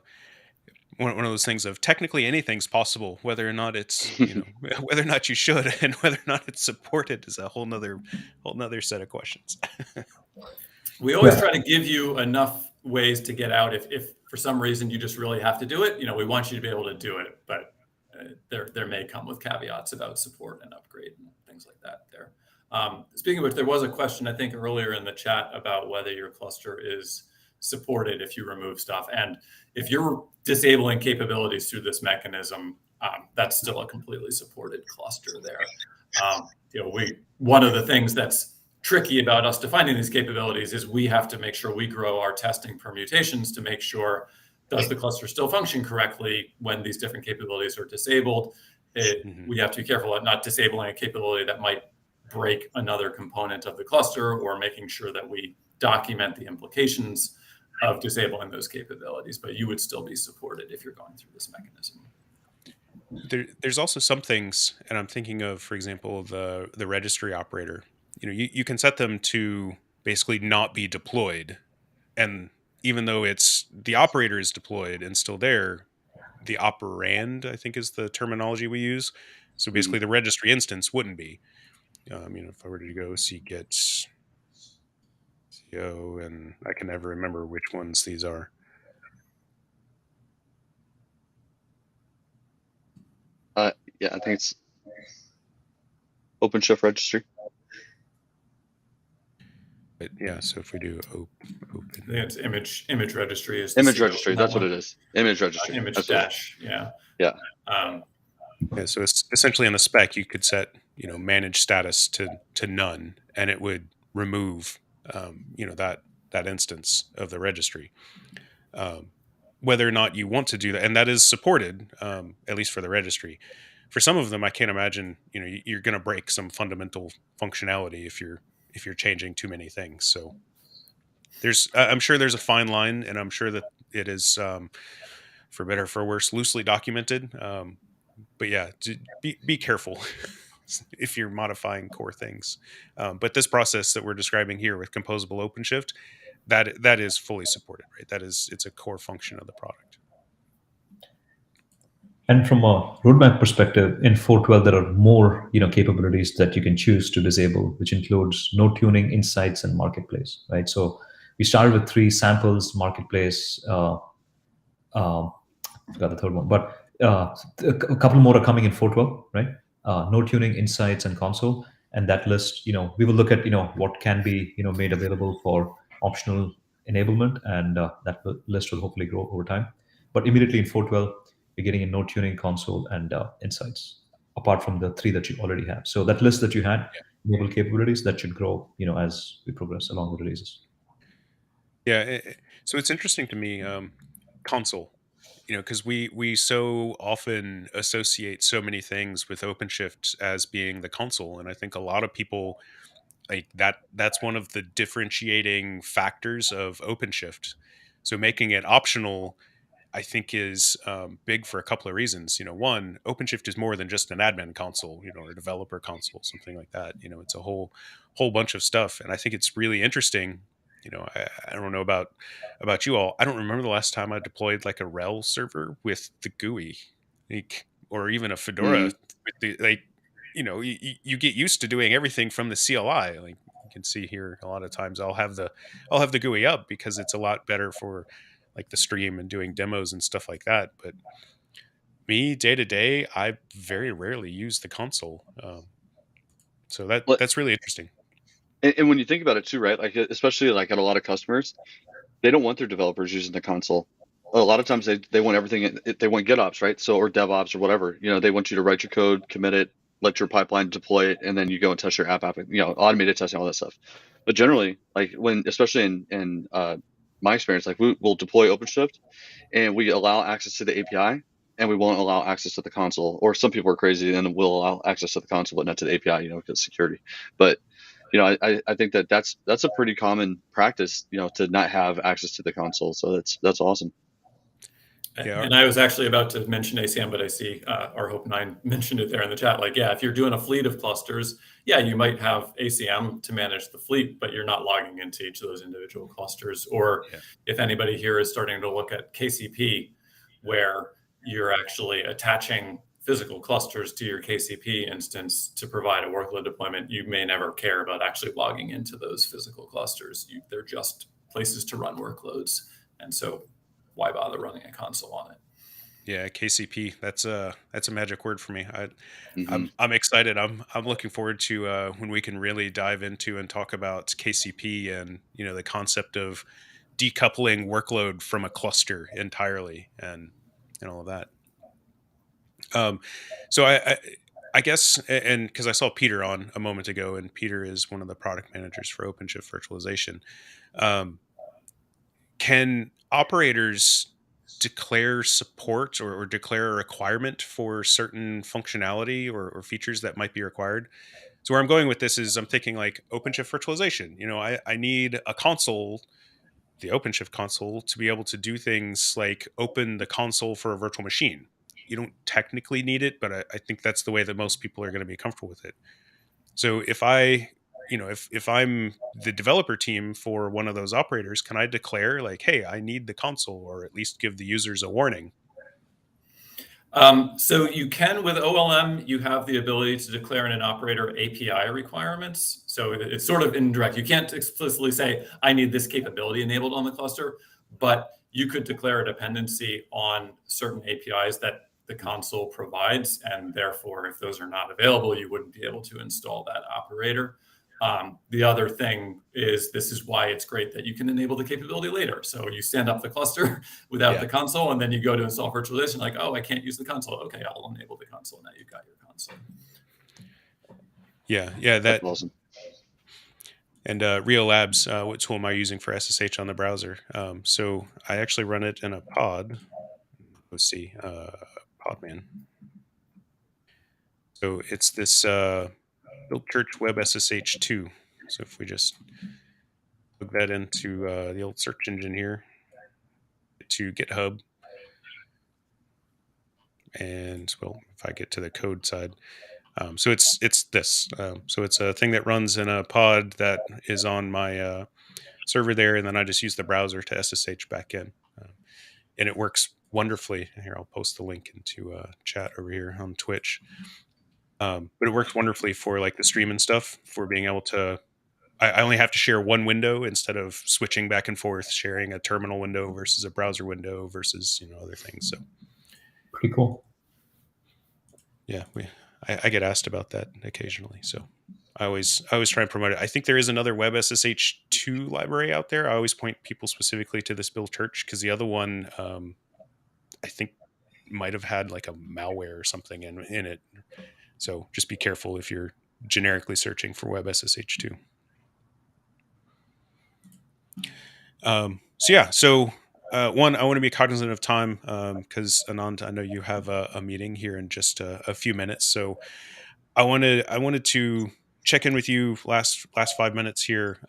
one of those things of technically anything's possible, whether or not it's whether or not you should, and whether or not it's supported is a whole nother set of questions. We always try to give you enough ways to get out. If for some reason you just really have to do it, we want you to be able to do it. But there may come with caveats about support and upgrade and things like that there. Speaking of which, there was a question, I think, earlier in the chat about whether your cluster is supported if you remove stuff. And if you're disabling capabilities through this mechanism, that's still a completely supported cluster there. One of the things that's tricky about us defining these capabilities is we have to make sure we grow our testing permutations to make sure, does the cluster still function correctly when these different capabilities are disabled? We have to be careful about not disabling a capability that might break another component of the cluster, or making sure that we document the implications of disabling those capabilities, but you would still be supported if you're going through this mechanism. There's also some things, and I'm thinking of, for example, the registry operator. You can set them to basically not be deployed. And even though it's the operator is deployed and still there, the operand, I think, is the terminology we use. So basically, the registry instance wouldn't be. If I were to go cget co, and I can never remember which ones these are. Yeah, I think it's OpenShift registry. But yeah, so if we do I think it's image registry is Image CO registry. on that That's what one. it is. Image registry. Image Absolutely. dash. Yeah. Yeah. yeah, so it's essentially in the spec you could set manage status to none, and it would remove that instance of the registry. Whether or not you want to do that, and that is supported, at least for the registry. For some of them, I can't imagine you're going to break some fundamental functionality if you're changing too many things. So I'm sure there's a fine line, and I'm sure that it is, for better or for worse, loosely documented. But yeah, be careful if you're modifying core things. But this process that we're describing here with Composable Openshift, that is fully supported, right? It's a core function of the product. And from a roadmap perspective, in 4.12 there are more capabilities that you can choose to disable, which includes node tuning, insights, and marketplace. Right. So we started with 3 samples: marketplace. Forgot the third one, but a couple more are coming in 4.12. Right. Node tuning, insights, and console. And that list, we will look at what can be made available for optional enablement, and that list will hopefully grow over time. But immediately in 4.12, you're getting a node tuning, console, and insights, apart from the 3 that you already have. So that list that you had, enable capabilities, that should grow as we progress along the releases. Yeah, so it's interesting to me, console, because we so often associate so many things with OpenShift as being the console, and I think a lot of people like that's one of the differentiating factors of OpenShift. So making it optional, I think, is big for a couple of reasons. One, OpenShift is more than just an admin console, or a developer console, something like that. It's a whole bunch of stuff, and I think it's really interesting. I don't know about you all. I don't remember the last time I deployed like a RHEL server with the GUI, or even a Fedora with the you get used to doing everything from the CLI. Like you can see here, a lot of times I'll have the GUI up because it's a lot better for like the stream and doing demos and stuff like that. But me, day to day, I very rarely use the console. So that's really interesting. And when you think about it too, right? Like especially like at a lot of customers, they don't want their developers using the console. A lot of times they want everything. They want GitOps, right? So or DevOps or whatever. They want you to write your code, commit it, let your pipeline deploy it, and then you go and test your app. Automated testing, all that stuff. But generally, like especially in my experience, like we'll deploy OpenShift, and we allow access to the API, and we won't allow access to the console. Or some people are crazy and will allow access to the console, but not to the API, because security. But I think that's a pretty common practice, to not have access to the console. So that's awesome. Yeah. And I was actually about to mention ACM, but I see our Hope9 mentioned it there in the chat. Like, yeah, if you're doing a fleet of clusters, yeah, you might have ACM to manage the fleet, but you're not logging into each of those individual clusters. Or if anybody here is starting to look at KCP, where you're actually attaching physical clusters to your KCP instance to provide a workload deployment, you may never care about actually logging into those physical clusters. They're just places to run workloads. And so why bother running a console on it? Yeah, KCP. That's a magic word for me. I'm excited. I'm looking forward to when we can really dive into and talk about KCP and the concept of decoupling workload from a cluster entirely and all of that. So I guess, and because I saw Peter on a moment ago, and Peter is one of the product managers for OpenShift Virtualization. Can operators declare support or declare a requirement for certain functionality or features that might be required? So where I'm going with this is I'm thinking like OpenShift Virtualization. I need a console, the OpenShift console, to be able to do things like open the console for a virtual machine. You don't technically need it, but I think that's the way that most people are going to be comfortable with it. So if I if I'm the developer team for one of those operators, can I declare like, hey, I need the console, or at least give the users a warning? So you can, with OLM, you have the ability to declare in an operator API requirements. So it's sort of indirect. You can't explicitly say, I need this capability enabled on the cluster, but you could declare a dependency on certain APIs that the console provides. And therefore, if those are not available, you wouldn't be able to install that operator. The other thing is, this is why it's great that you can enable the capability later. So you stand up the cluster without the console, and then you go to install virtualization, like, oh, I can't use the console. Okay, I'll enable the console. Now you've got your console. Yeah, That's awesome. And Rio Labs, what tool am I using for SSH on the browser? So I actually run it in a pod. Let's see, Podman. So it's this Build Church Web SSH 2. So if we just plug that into the old search engine here, to GitHub, and well, if I get to the code side, so it's this. So it's a thing that runs in a pod that is on my server there, and then I just use the browser to SSH back in, and it works wonderfully. Here, I'll post the link into chat over here on Twitch. But it works wonderfully for like the stream and stuff, for being able to, I only have to share one window instead of switching back and forth, sharing a terminal window versus a browser window versus, other things. So Pretty cool. Yeah, I get asked about that occasionally. So I always try and promote it. I think there is another Web SSH 2 library out there. I always point people specifically to this Build Church, because the other one, I think, might have had like a malware or something in it. So just be careful if you're generically searching for Web SSH 2. So one, I want to be cognizant of time, because Anand, I know you have a meeting here in just a few minutes. So I wanted to check in with you last 5 minutes here,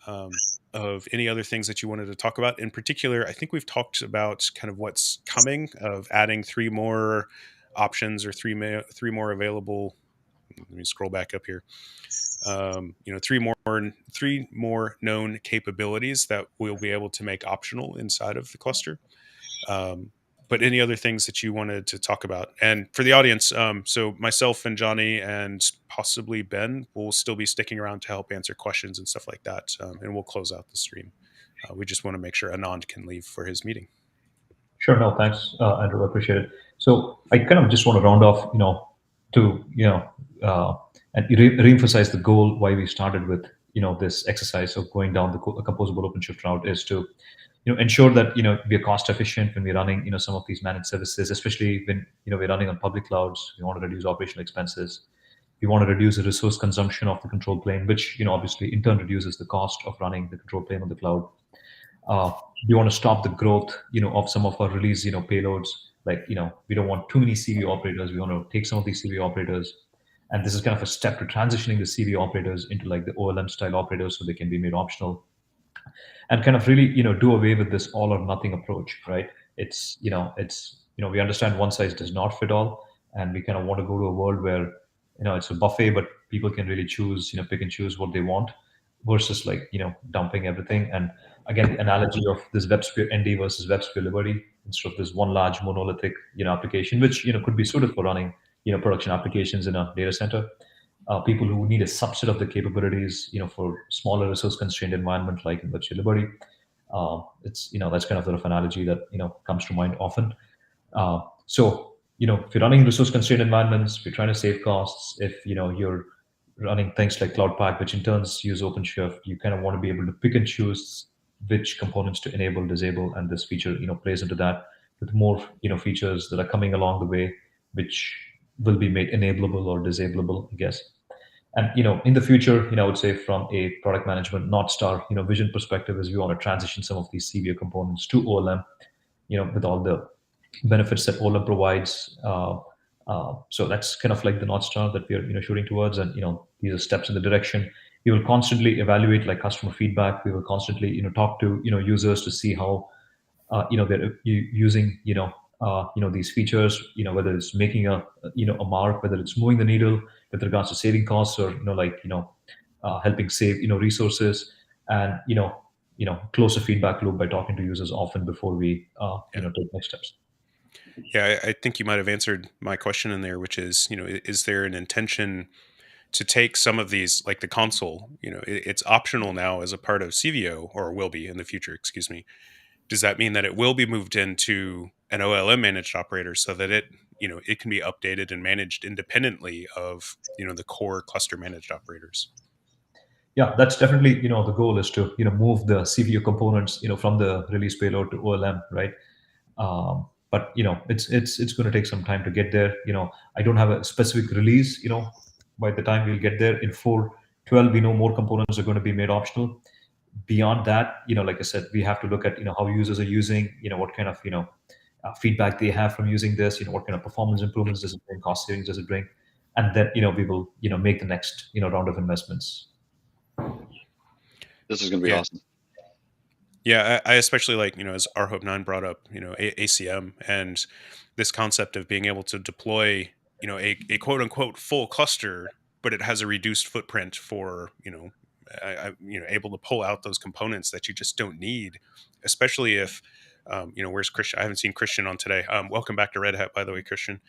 of any other things that you wanted to talk about. In particular, I think we've talked about kind of what's coming, of adding 3 more options, or three more available. Let me scroll back up here. 3 more known capabilities that we'll be able to make optional inside of the cluster. But any other things that you wanted to talk about? And for the audience, so myself and Johnny and possibly Ben will still be sticking around to help answer questions and stuff like that. And we'll close out the stream. We just want to make sure Anand can leave for his meeting. Sure. No, thanks, Andrew. I appreciate it. So I kind of just want to round off, and re-emphasize the goal why we started with, this exercise of going down the composable OpenShift route, is to, ensure that, we are cost efficient when we're running, some of these managed services, especially when, we're running on public clouds. We want to reduce operational expenses. We want to reduce the resource consumption of the control plane, which, obviously in turn reduces the cost of running the control plane on the cloud. We want to stop the growth, of some of our release, payloads. Like, we don't want too many CV operators. We want to take some of these CV operators, and this is kind of a step to transitioning the CV operators into like the OLM style operators, so they can be made optional, and kind of really, do away with this all or nothing approach, right? It's we understand one size does not fit all, and we kind of want to go to a world where, it's a buffet, but people can really choose, pick and choose what they want, versus like, dumping everything. And again, the analogy of this WebSphere ND versus WebSphere Liberty, instead of this one large monolithic, application, which, could be suited for running, production applications in a data center. People who need a subset of the capabilities, for smaller resource constrained environment like in WebSphere Liberty. It's, that's kind of the analogy that, comes to mind often. So, if you're running resource constrained environments, we're trying to save costs. If, you're running things like Cloudpack, which in turn use OpenShift, you kind of want to be able to pick and choose which components to enable, disable, and this feature, plays into that, with more, features that are coming along the way, which will be made enableable or disableable, I guess. And, in the future, I would say from a product management North Star, vision perspective, is we want to transition some of these CVO components to OLM, with all the benefits that OLM provides. So that's kind of like the North Star that we are, shooting towards. And, these are steps in the direction. We will constantly evaluate like customer feedback. We will constantly, talk to, users to see how, they're using, these features, whether it's making a mark, whether it's moving the needle with regards to saving costs, or, helping save resources, and close the feedback loop by talking to users often before we take next steps. Yeah, I think you might have answered my question in there, which is, is there an intention to take some of these, like the console, it's optional now as a part of CVO, or will be in the future, excuse me. Does that mean that it will be moved into an OLM managed operator so that it can be updated and managed independently of, the core cluster managed operators? Yeah, that's definitely the goal is to move the CVO components from the release payload to OLM, right? But it's going to take some time to get there. I don't have a specific release. By the time we'll get there in 4.12, we know more components are going to be made optional. Beyond that, like I said, we have to look at how users are using, what kind of feedback they have from using this. What kind of performance improvements does it bring, cost savings does it bring, and then we will make the next round of investments. This is going to be Yeah. awesome. Yeah, I especially like, as our Hope 9 brought up, ACM and this concept of being able to deploy, a quote unquote full cluster, but it has a reduced footprint for, able to pull out those components that you just don't need, especially if, where's Christian? I haven't seen Christian on today. Welcome back to Red Hat, by the way, Christian.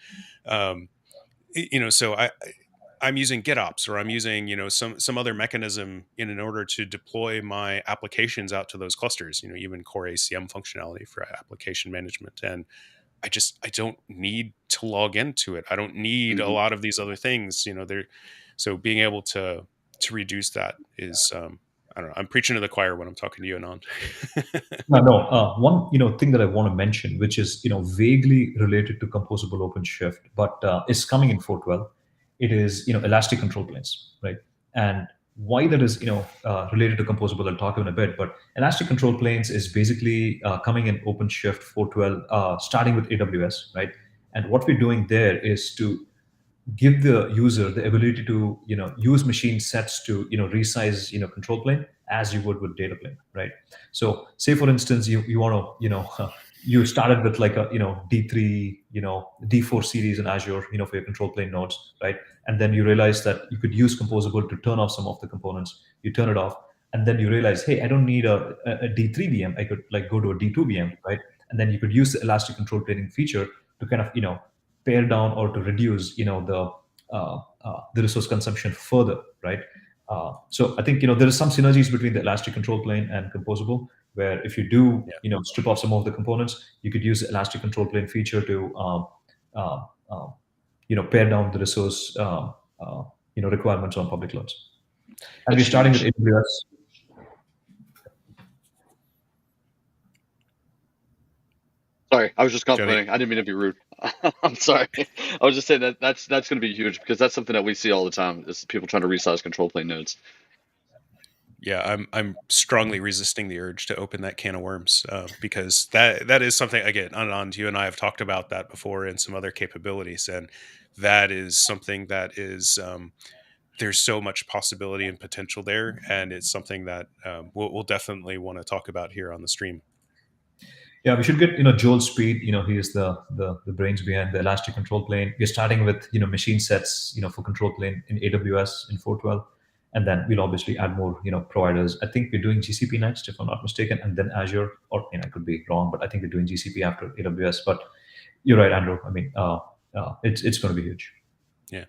So I'm using GitOps, or I'm using, some other mechanism in order to deploy my applications out to those clusters, even core ACM functionality for application management. And I don't need to log into it. I don't need a lot of these other things, so being able to reduce that is, I don't know, I'm preaching to the choir when I'm talking to you, Anand. No. One thing that I want to mention, which is vaguely related to Composable OpenShift, but is coming in 4.12. It is elastic control planes, right? And why that is related to Composable, I'll talk in a bit. But elastic control planes is basically coming in OpenShift 4.12, starting with AWS, right? And what we're doing there is to give the user the ability to use machine sets to resize control plane as you would with data plane, right? So say for instance you want to you started with like a D3 D4 series in Azure for your control plane nodes, right? And then you realize that you could use Composable to turn off some of the components. You turn it off, and then you realize, hey, I don't need a D3 VM. I could like go to a D2 VM, right? And then you could use the elastic control planing feature to kind of pare down or to reduce the resource consumption further, right? So I think there is some synergies between the elastic control plane and Composable, where if you do strip off some of the components, you could use the elastic control plane feature to pare down the resource requirements on public clouds. And we're starting with AWS. Sorry, I was just complimenting. I didn't mean to be rude. I'm sorry. I was just saying that's going to be huge, because that's something that we see all the time, is people trying to resize control plane nodes. Yeah, I'm strongly resisting the urge to open that can of worms, because that is something, again, Anand, you and I have talked about that before in some other capabilities, and that is something that is there's so much possibility and potential there, and it's something that we'll definitely want to talk about here on the stream. Yeah, we should get Joel Speed. He is the brains behind the elastic control plane. We're starting with machine sets for control plane in AWS in 4.12, and then we'll obviously add more providers. I think we're doing GCP next, if I'm not mistaken, and then Azure. Or I could be wrong, but I think we're doing GCP after AWS. But you're right, Andrew. I mean, it's going to be huge. Yeah.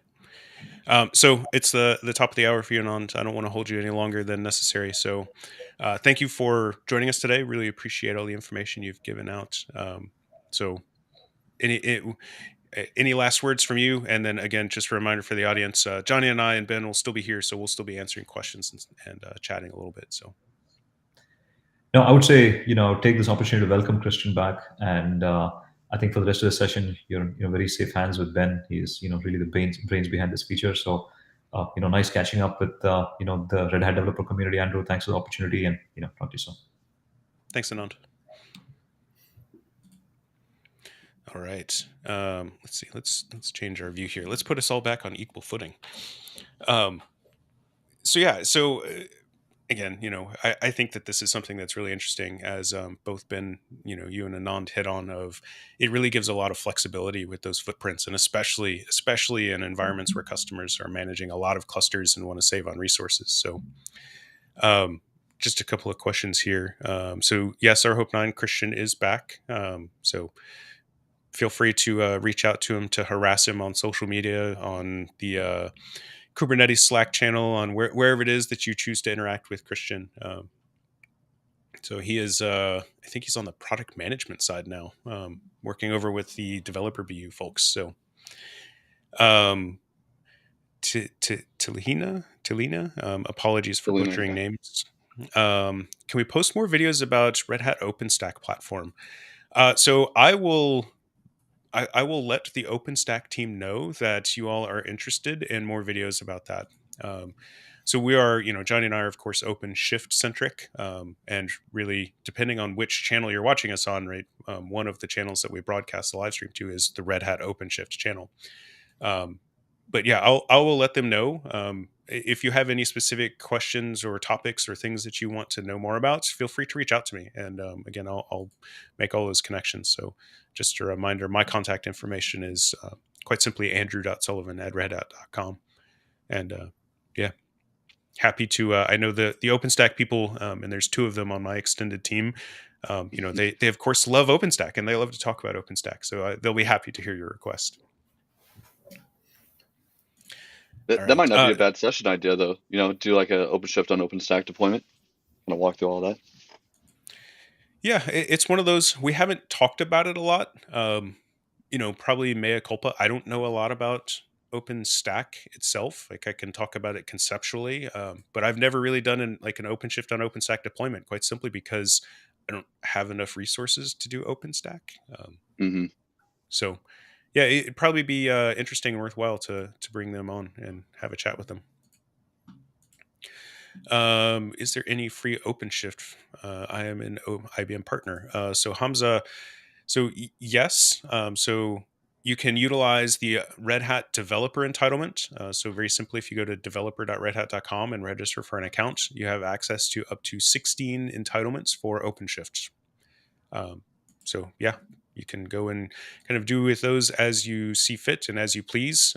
So it's the top of the hour for you, Anand. I don't want to hold you any longer than necessary. So thank you for joining us today. Really appreciate all the information you've given out. So any last words from you? And then again, just a reminder for the audience, Johnny and I and Ben will still be here. So we'll still be answering questions and chatting a little bit. So. No, I would say, take this opportunity to welcome Christian back. And I think for the rest of the session, you're in very safe hands with Ben. He's, really the brains behind this feature. So, nice catching up with, the Red Hat developer community. Andrew, thanks for the opportunity, and, talk to you soon. Thanks, Anand. All right. Let's see. Let's change our view here. Let's put us all back on equal footing. So again, I think that this is something that's really interesting, as both Ben, you and Anand hit on. Of it really gives a lot of flexibility with those footprints, and especially in environments where customers are managing a lot of clusters and want to save on resources. So, just a couple of questions here. So yes, our Hope 9 Christian is back. So feel free to reach out to him, to harass him on social media, on the Kubernetes Slack channel, on wherever it is that you choose to interact with Christian. So he is, I think he's on the product management side now, working over with the developer BU folks. So, Tilina, apologies for Selena, butchering yeah. names. Can we post more videos about Red Hat OpenStack platform? So I will let the Openstack team know that you all are interested in more videos about that. So we are, Johnny and I are, of course, OpenShift centric, and really, depending on which channel you're watching us on, right? One of the channels that we broadcast the live stream to is the Red Hat OpenShift channel. But yeah, I will let them know. If you have any specific questions or topics or things that you want to know more about, feel free to reach out to me. And again, I'll make all those connections. So just a reminder, my contact information is quite simply andrew.sullivan@redhat.com. And yeah, happy to. I know the OpenStack people, and there's two of them on my extended team. They of course love OpenStack, and they love to talk about OpenStack. So they'll be happy to hear your request. That might not be a bad session idea, though. Do like a OpenShift on OpenStack deployment. Kind of walk through all that. Yeah, it's one of those, we haven't talked about it a lot. Probably mea culpa. I don't know a lot about OpenStack itself. Like, I can talk about it conceptually, but I've never really done an OpenShift on OpenStack deployment, quite simply because I don't have enough resources to do OpenStack. Mm-hmm. So yeah, it'd probably be interesting and worthwhile to bring them on and have a chat with them. Is there any free OpenShift? I am an IBM partner. So Hamza, yes. So you can utilize the Red Hat developer entitlement. So very simply, if you go to developer.redhat.com and register for an account, you have access to up to 16 entitlements for OpenShift. So yeah, you can go and kind of do with those as you see fit and as you please.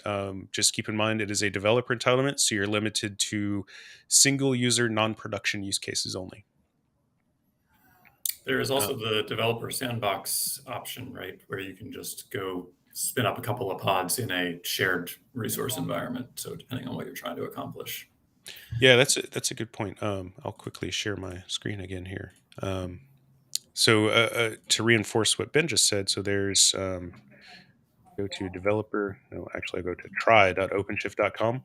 Just keep in mind, it is a developer entitlement, so you're limited to single user, non-production use cases only. There is also the developer sandbox option, right, where you can just go spin up a couple of pods in a shared resource environment. So depending on what you're trying to accomplish. Yeah, that's a good point. I'll quickly share my screen again here. So to reinforce what Ben just said, so there's go to developer. No, actually, I go to try.openshift.com.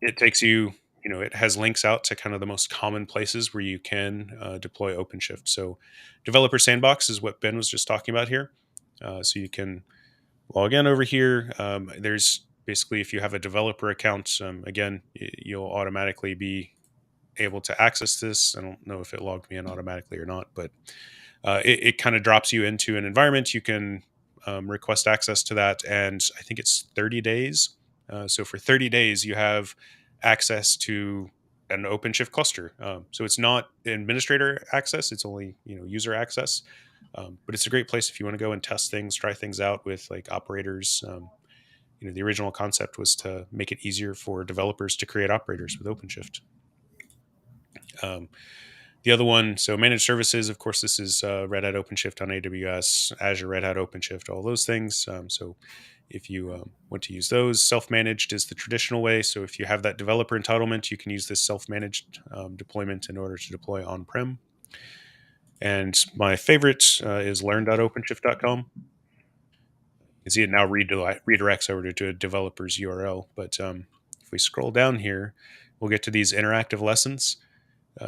It takes you, it has links out to kind of the most common places where you can deploy OpenShift. So developer sandbox is what Ben was just talking about here. So you can log in over here. There's basically, if you have a developer account, again, you'll automatically be able to access this. I don't know if it logged me in automatically or not, but it kind of drops you into an environment. You can request access to that, and I think it's 30 days. So for 30 days, you have access to an OpenShift cluster. So it's not administrator access; it's only user access. But it's a great place if you want to go and test things, try things out with like operators. The original concept was to make it easier for developers to create operators with OpenShift. The other one, so managed services, of course, this is Red Hat OpenShift on AWS, Azure Red Hat OpenShift, all those things. So if you want to use those, self-managed is the traditional way. So if you have that developer entitlement, you can use this self-managed deployment in order to deploy on-prem. And my favorite is learn.openshift.com. You see it now redirects over to a developer's URL. But if we scroll down here, we'll get to these interactive lessons.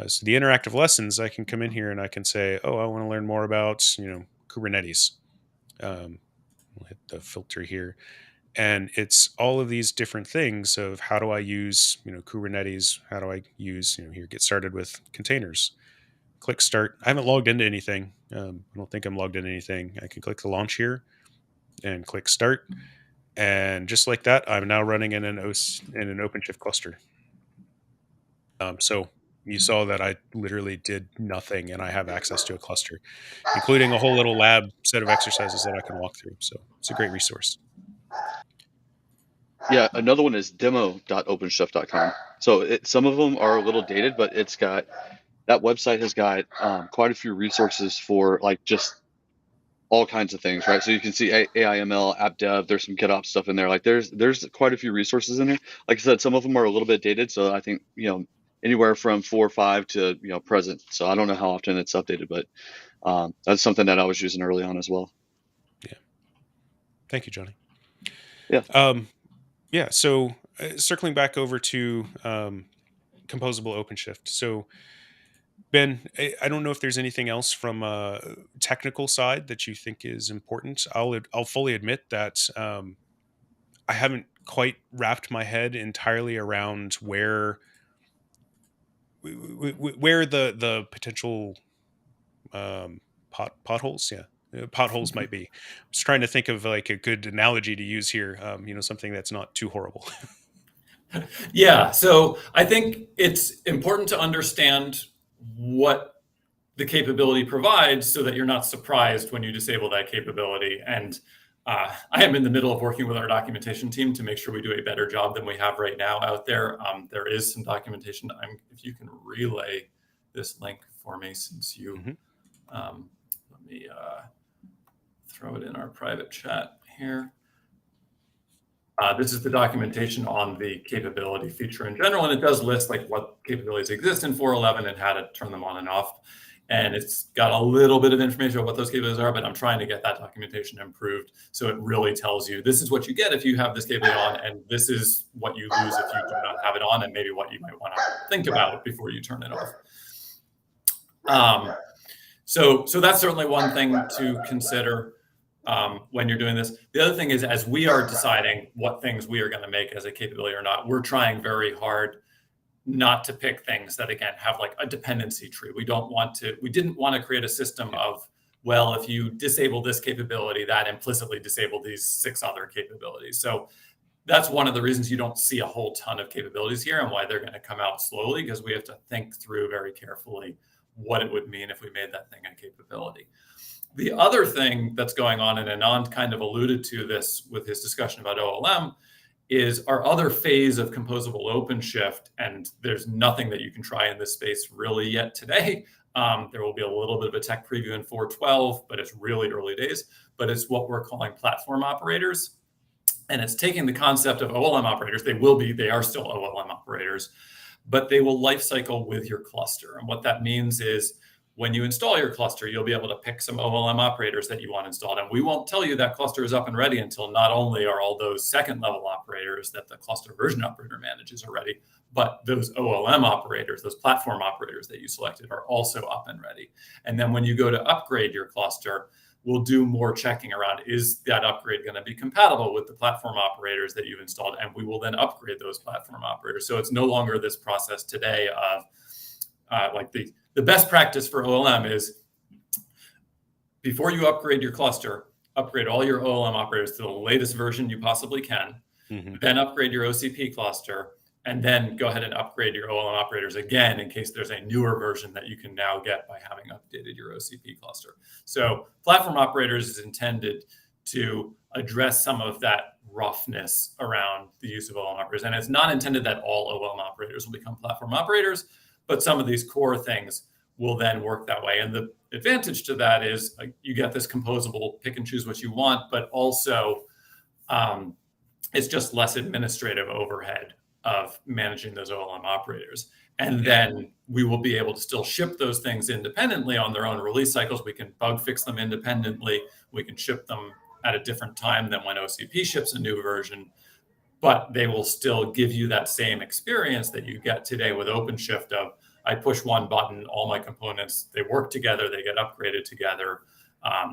So the interactive lessons, I can come in here and I can say, oh, I want to learn more about, Kubernetes. We'll hit the filter here. And it's all of these different things of how do I use, Kubernetes? How do I use, here, get started with containers. Click start. I haven't logged into anything. I don't think I'm logged into anything. I can click the launch here and click start. And just like that, I'm now running in an OpenShift cluster. So you saw that I literally did nothing, and I have access to a cluster, including a whole little lab set of exercises that I can walk through. So it's a great resource. Yeah, another one is demo.openshift.com. So some of them are a little dated, but that website has got quite a few resources for like just all kinds of things, right? So you can see AIML, app dev, there's some GitOps stuff in there. Like there's quite a few resources in there. Like I said, some of them are a little bit dated. So I think, anywhere from 4 or 5 to, present. So I don't know how often it's updated, but that's something that I was using early on as well. Yeah. Thank you, Johnny. Yeah. Yeah. So circling back over to Composable OpenShift. So Ben, I don't know if there's anything else from a technical side that you think is important. I'll fully admit that I haven't quite wrapped my head entirely around where the potential potholes, potholes might be. I was trying to think of like a good analogy to use here. Something that's not too horrible. Yeah, so I think it's important to understand what the capability provides so that you're not surprised when you disable that capability. And I am in the middle of working with our documentation team to make sure we do a better job than we have right now out there. There is some documentation. If you can relay this link for me, since you, let me throw it in our private chat here. This is the documentation on the capability feature in general, and it does list like what capabilities exist in 4.11 and how to turn them on and off. And it's got a little bit of information about what those capabilities are, but I'm trying to get that documentation improved so it really tells you this is what you get if you have this capability on, and this is what you lose if you do not have it on, and maybe what you might want to think about before you turn it off. So that's certainly one thing to consider when you're doing this. The other thing is, as we are deciding what things we are going to make as a capability or not, we're trying very hard not to pick things that, again, have like a dependency tree. We didn't want to create a system of, well, if you disable this capability, that implicitly disabled these 6 other capabilities. So that's one of the reasons you don't see a whole ton of capabilities here and why they're going to come out slowly, because we have to think through very carefully what it would mean if we made that thing a capability. The other thing that's going on, and Anand kind of alluded to this with his discussion about OLM, is our other phase of Composable OpenShift, and there's nothing that you can try in this space really yet today. There will be a little bit of a tech preview in 4.12, but it's really early days. But it's what we're calling platform operators. And it's taking the concept of OLM operators. They are still OLM operators, but they will life cycle with your cluster. And what that means is, when you install your cluster, you'll be able to pick some OLM operators that you want installed. And we won't tell you that cluster is up and ready until not only are all those second level operators that the cluster version operator manages are ready, but those OLM operators, those platform operators that you selected, are also up and ready. And then when you go to upgrade your cluster, we'll do more checking around, is that upgrade going to be compatible with the platform operators that you've installed? And we will then upgrade those platform operators. So it's no longer this process today of like the best practice for OLM is, before you upgrade your cluster, upgrade all your OLM operators to the latest version you possibly can, then upgrade your OCP cluster, and then go ahead and upgrade your OLM operators again in case there's a newer version that you can now get by having updated your OCP cluster. So platform operators is intended to address some of that roughness around the use of OLM operators. And it's not intended that all OLM operators will become platform operators, but some of these core things will then work that way. And the advantage to that is you get this composable, pick and choose what you want, but also it's just less administrative overhead of managing those OLM operators. And then we will be able to still ship those things independently on their own release cycles. We can bug fix them independently. We can ship them at a different time than when OCP ships a new version, but they will still give you that same experience that you get today with OpenShift of, I push one button, all my components, they work together, they get upgraded together.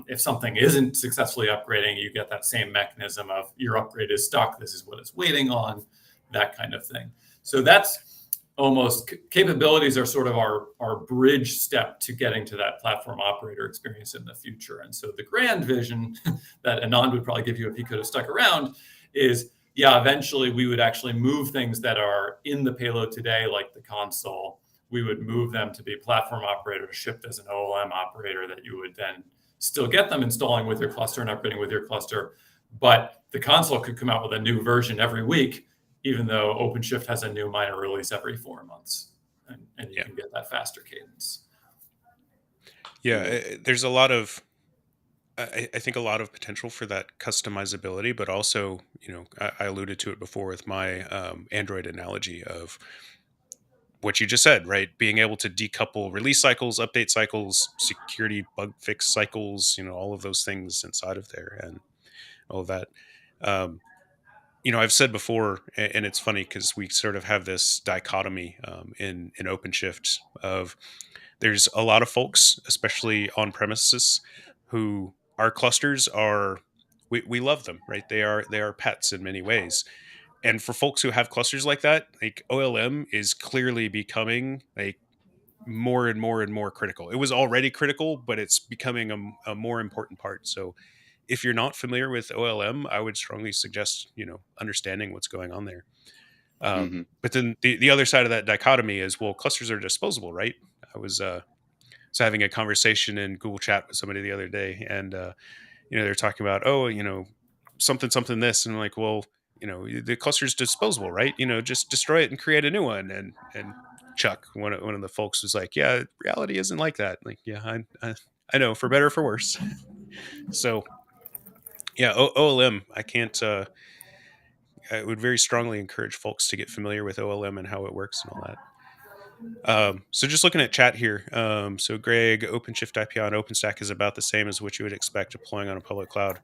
If something isn't successfully upgrading, you get that same mechanism of, your upgrade is stuck, this is what it's waiting on, that kind of thing. So that's almost, capabilities are sort of our bridge step to getting to that platform operator experience in the future. And so the grand vision that Anand would probably give you if he could have stuck around is, eventually we would actually move things that are in the payload today, like the console. we would move them to be platform operator shipped as an OLM operator that you would then still get them installing with your cluster and upgrading with your cluster. But the console could come out with a new version every week, even though OpenShift has a new minor release every 4 months. And you can get that faster cadence. Yeah, there's a lot of, I think a lot of potential for that customizability, but also, I alluded to it before with my Android analogy of what you just said, right? Being able to decouple release cycles, update cycles, security bug fix cycles, all of those things inside of there and all of that. I've said before, and it's funny because we sort of have this dichotomy in OpenShift of there's a lot of folks, especially on premises, who our clusters are, we love them, right? They are pets in many ways. And for folks who have clusters like that, like OLM is clearly becoming like more and more and more critical. It was already critical, but it's becoming a more important part. So if you're not familiar with OLM, I would strongly suggest, understanding what's going on there. But then the other side of that dichotomy is, well, clusters are disposable, right? I was having a conversation in Google Chat with somebody the other day, and they're talking about, something this, and I'm like, well, the cluster's disposable, right? Just destroy it and create a new one. And Chuck, one of the folks, was like, yeah, reality isn't like that. Like, yeah, I know, for better or for worse. So, yeah, OLM, I can't. I would very strongly encourage folks to get familiar with OLM and how it works and all that. So just looking at chat here. So Greg, OpenShift IPI on Openstack is about the same as what you would expect deploying on a public cloud.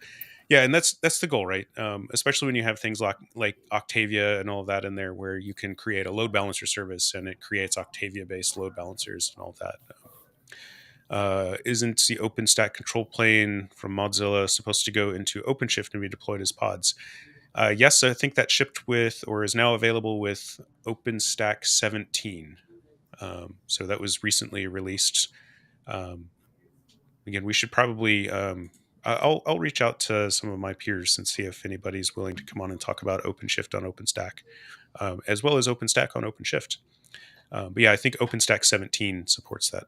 Yeah, and that's the goal, right? Especially when you have things like Octavia and all of that in there, where you can create a load balancer service and it creates Octavia-based load balancers and all of that. Isn't the OpenStack control plane from Mozilla supposed to go into OpenShift and be deployed as pods? Yes, I think that shipped with, or is now available with, OpenStack 17. So that was recently released. Again, we should probably, I'll reach out to some of my peers and see if anybody's willing to come on and talk about OpenShift on OpenStack, as well as OpenStack on OpenShift. But yeah, I think OpenStack 17 supports that.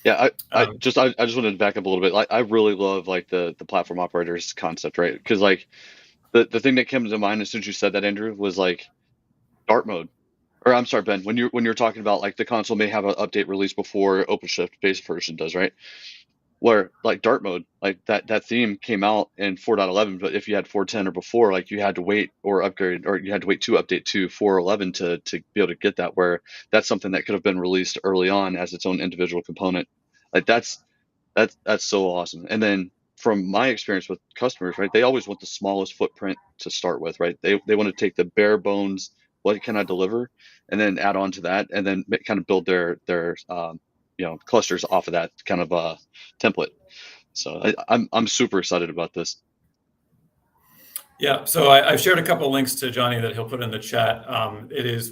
Yeah, I just wanted to back up a little bit. I really love the platform operators concept, right? Because the thing that came to mind as soon as you said that, Andrew, was dark mode. Or I'm sorry, Ben, when you're talking about the console may have an update release before OpenShift base version does, right? Where dark mode, that theme came out in 4.11, but if you had 4.10 or before, you had to wait or upgrade, or you had to wait to update to 4.11 to be able to get that. Where that's something that could have been released early on as its own individual component. That's so awesome. And then from my experience with customers, right, they always want the smallest footprint to start with, right? They want to take the bare bones, what can I deliver, and then add on to that, and then kind of build their clusters off of that kind of template. So I'm super excited about this. Yeah, so I've shared a couple of links to Johnny that he'll put in the chat.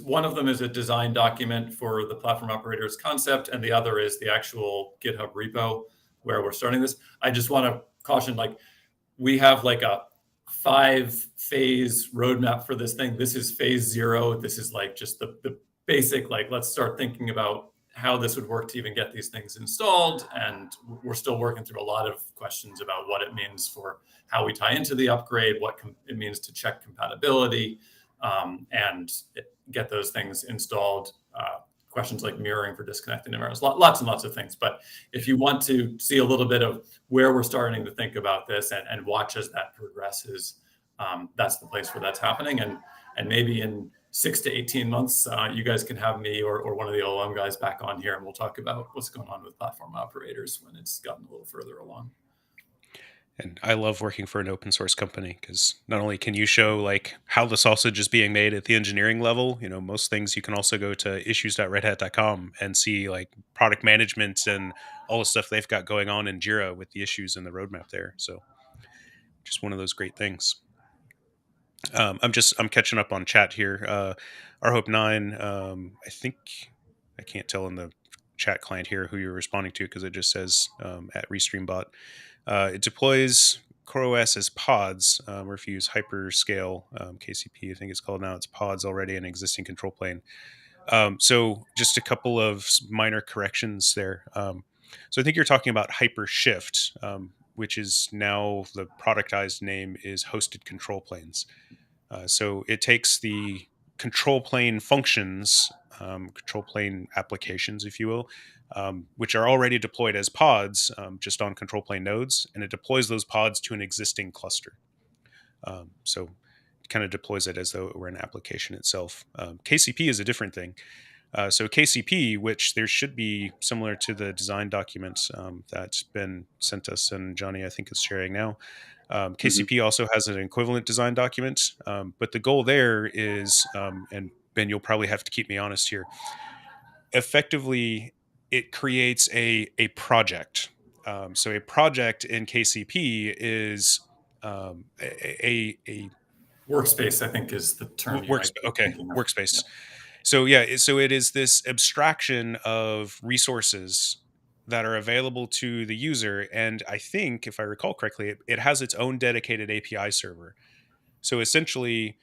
One of them is a design document for the platform operators concept, and the other is the actual GitHub repo where we're starting this. I just want to caution, we have a 5-phase roadmap for this thing. This is phase 0. This is just the basic, let's start thinking about how this would work to even get these things installed. And we're still working through a lot of questions about what it means for how we tie into the upgrade, what it means to check compatibility, and get those things installed. Questions like mirroring for disconnecting environments, lots and lots of things. But if you want to see a little bit of where we're starting to think about this and watch as that progresses, that's the place where that's happening. And maybe in 6 to 18 months, you guys can have me or one of the OLM guys back on here, and we'll talk about what's going on with platform operators when it's gotten a little further along. And I love working for an open source company because not only can you show how the sausage is being made at the engineering level, most things you can also go to issues.redhat.com and see product management and all the stuff they've got going on in Jira with the issues and the roadmap there. So just one of those great things. I'm catching up on chat here. rhope9, I think I can't tell in the chat client here who you're responding to because it just says at ReStreamBot. It deploys CoreOS as pods, or if you use Hyperscale KCP, I think it's called now, it's pods already in existing control plane. So just a couple of minor corrections there. So I think you're talking about HyperShift, which is now the productized name is hosted control planes. So it takes the control plane functions, control plane applications, if you will, which are already deployed as pods just on control plane nodes, and it deploys those pods to an existing cluster. So it kind of deploys it as though it were an application itself. KCP is a different thing. So KCP, which there should be similar to the design document that Ben sent us and Johnny, I think, is sharing now. KCP also has an equivalent design document, but the goal there is, and Ben, you'll probably have to keep me honest here. Effectively, it creates a project. So a project in KCP is a Workspace, I think, is the term. Workspace. So so it is this abstraction of resources that are available to the user, and I think, if I recall correctly, it has its own dedicated API server. So essentially,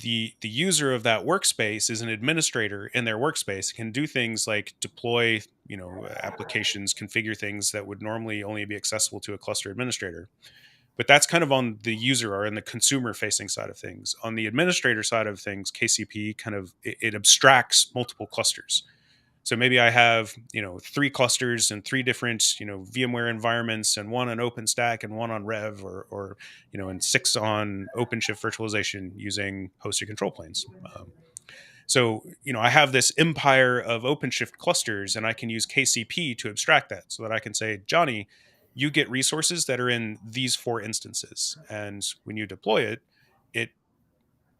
the user of that workspace is an administrator in their workspace, can do things like deploy, applications, configure things that would normally only be accessible to a cluster administrator. But that's kind of on the user or in the consumer facing side of things. On the administrator side of things, KCP kind of it abstracts multiple clusters. So maybe I have 3 clusters and 3 different VMware environments, and one on OpenStack and one on Rev, or and 6 on OpenShift virtualization using hosted control planes. So I have this empire of OpenShift clusters, and I can use KCP to abstract that so that I can say, Johnny, you get resources that are in these 4 instances. And when you deploy it, it,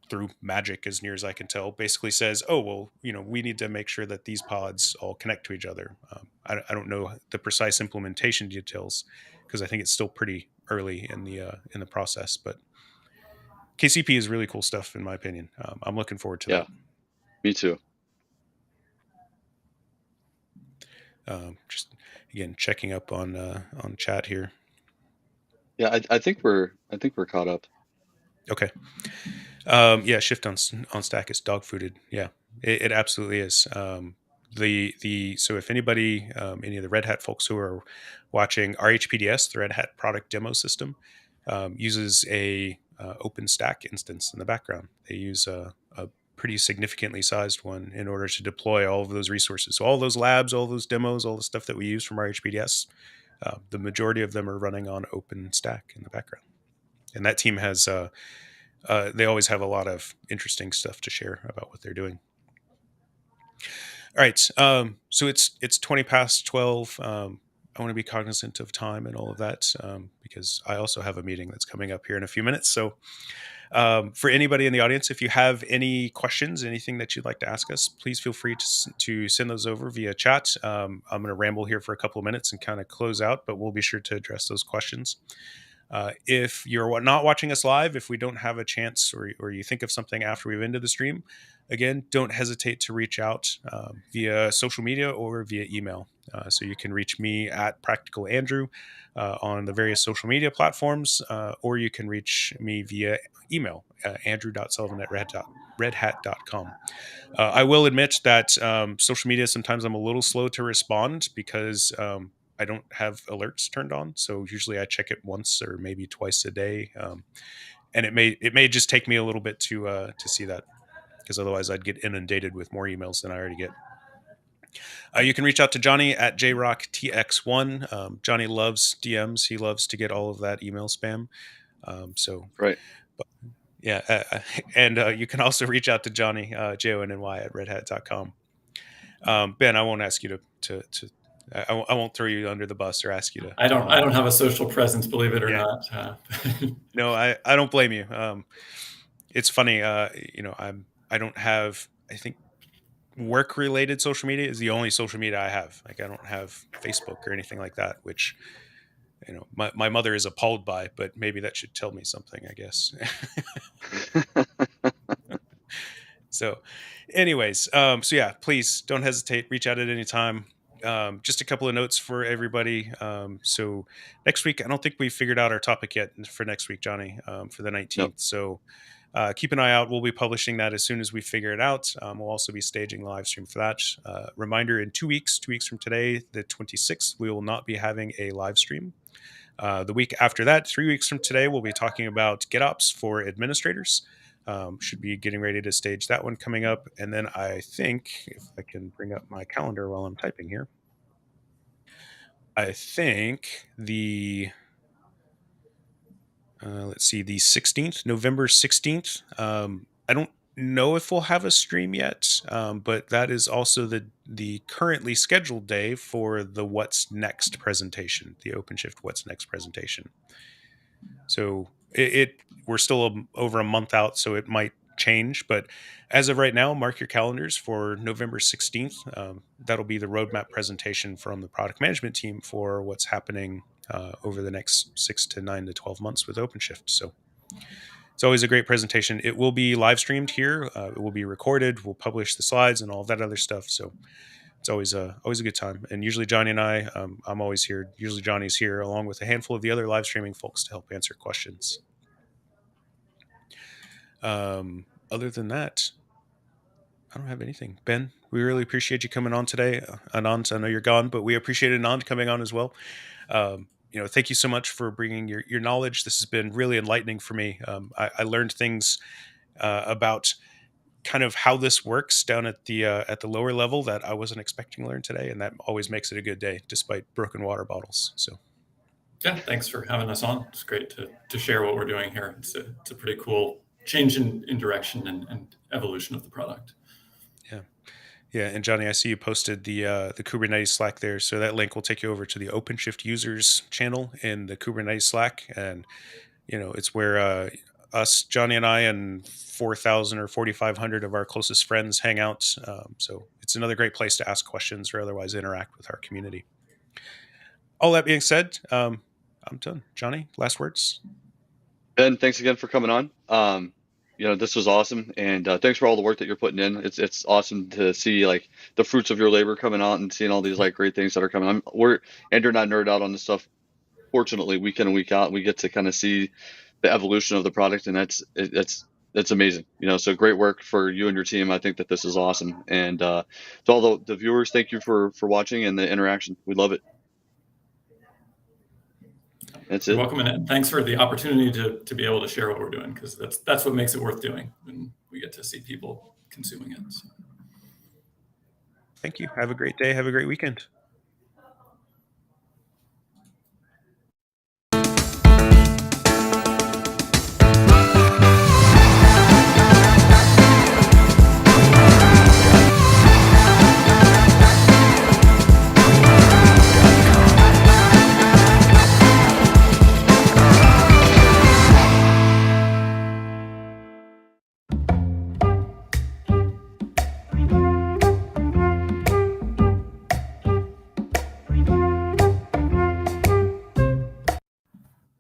through magic, as near as I can tell, basically says, oh, well, we need to make sure that these pods all connect to each other. I don't know the precise implementation details because I think it's still pretty early in the process. But KCP is really cool stuff, in my opinion. I'm looking forward to that. Me too. Just again checking up on chat here. Yeah, I think we're caught up. Okay. Shift on stack is dog fooded. Yeah, it absolutely is. So if anybody, any of the Red Hat folks who are watching, RHPDS, the Red Hat product demo system, uses a Openstack instance in the background. They use a pretty significantly sized one in order to deploy all of those resources. So all those labs, all those demos, all the stuff that we use from RHPDS, the majority of them are running on Openstack in the background. And that team has, they always have a lot of interesting stuff to share about what they're doing. All right. So it's 20 past 12. I want to be cognizant of time and all of that because I also have a meeting that's coming up here in a few minutes. So for anybody in the audience, if you have any questions, anything that you'd like to ask us, please feel free to send those over via chat. I'm going to ramble here for a couple of minutes and kind of close out, but we'll be sure to address those questions. If you're not watching us live, if we don't have a chance or you think of something after we've ended the stream, again, don't hesitate to reach out via social media or via email. So you can reach me at Practical Andrew on the various social media platforms, or you can reach me via email, andrew.sullivan@redhat.com. I will admit that social media, sometimes I'm a little slow to respond because I don't have alerts turned on. So usually I check it once or maybe twice a day. And it may just take me a little bit to see that, because otherwise I'd get inundated with more emails than I already get. You can reach out to Johnny at jrocktx1. Johnny loves DMs. He loves to get all of that email spam. Right. And you can also reach out to Johnny, JONNY at redhat.com. Ben, I won't ask you to I won't throw you under the bus or ask you to. I don't have a social presence, believe it or not. No, I don't blame you. It's funny. I don't have. I think work-related social media is the only social media I have. Like I don't have Facebook or anything like that, which my mother is appalled by. But maybe that should tell me something, I guess. So, anyways, please don't hesitate. Reach out at any time. Just a couple of notes for everybody. So next week, I don't think we figured out our topic yet for next week, Johnny, for the 19th. Nope. So keep an eye out. We'll be publishing that as soon as we figure it out. We'll also be staging the live stream for that. Reminder, in 2 weeks from today, the 26th, we will not be having a live stream. The week after that, 3 weeks from today, we'll be talking about GitOps for administrators. Should be getting ready to stage that one coming up. And then I think, if I can bring up my calendar while I'm typing here, I think the, let's see, the 16th, November 16th. I don't know if we'll have a stream yet, but that is also the currently scheduled day for the What's Next presentation, the OpenShift What's Next presentation. So we're still over a month out, so it might change. But as of right now, mark your calendars for November 16th. That'll be the roadmap presentation from the product management team for what's happening over the next 6 to 9 to 12 months with OpenShift. So it's always a great presentation. It will be live streamed here. It will be recorded. We'll publish the slides and all that other stuff. So it's always a good time. And usually Johnny and I, I'm always here. Usually Johnny's here along with a handful of the other live streaming folks to help answer questions. Other than that, I don't have anything. Ben, we really appreciate you coming on today. Anand, I know you're gone, but we appreciate Anand coming on as well. Thank you so much for bringing your knowledge. This has been really enlightening for me. I learned things about kind of how this works down at the lower level that I wasn't expecting to learn today, and that always makes it a good day, despite broken water bottles. So, yeah, thanks for having us on. It's great to share what we're doing here. It's a pretty cool change in direction and evolution of the product. Yeah, and Johnny, I see you posted the Kubernetes Slack there, so that link will take you over to the OpenShift users channel in the Kubernetes Slack, and it's where us, Johnny and I, and 4,000 or 4,500 of our closest friends hang out. So it's another great place to ask questions or otherwise interact with our community. All that being said, I'm done. Johnny, last words. Ben, thanks again for coming on. This was awesome, and thanks for all the work that you're putting in. It's awesome to see like the fruits of your labor coming out and seeing all these like great things that are coming on. Andrew and I nerd out on this stuff. Fortunately, week in and week out, we get to kind of see the evolution of the product, and that's amazing. So great work for you and your team. I think that this is awesome, and to all the viewers, thank you for watching and the interaction. We love it. That's it. You're welcome, and thanks for the opportunity to be able to share what we're doing, because that's what makes it worth doing, and we get to see people consuming it. So. Thank you. Have a great day. Have a great weekend.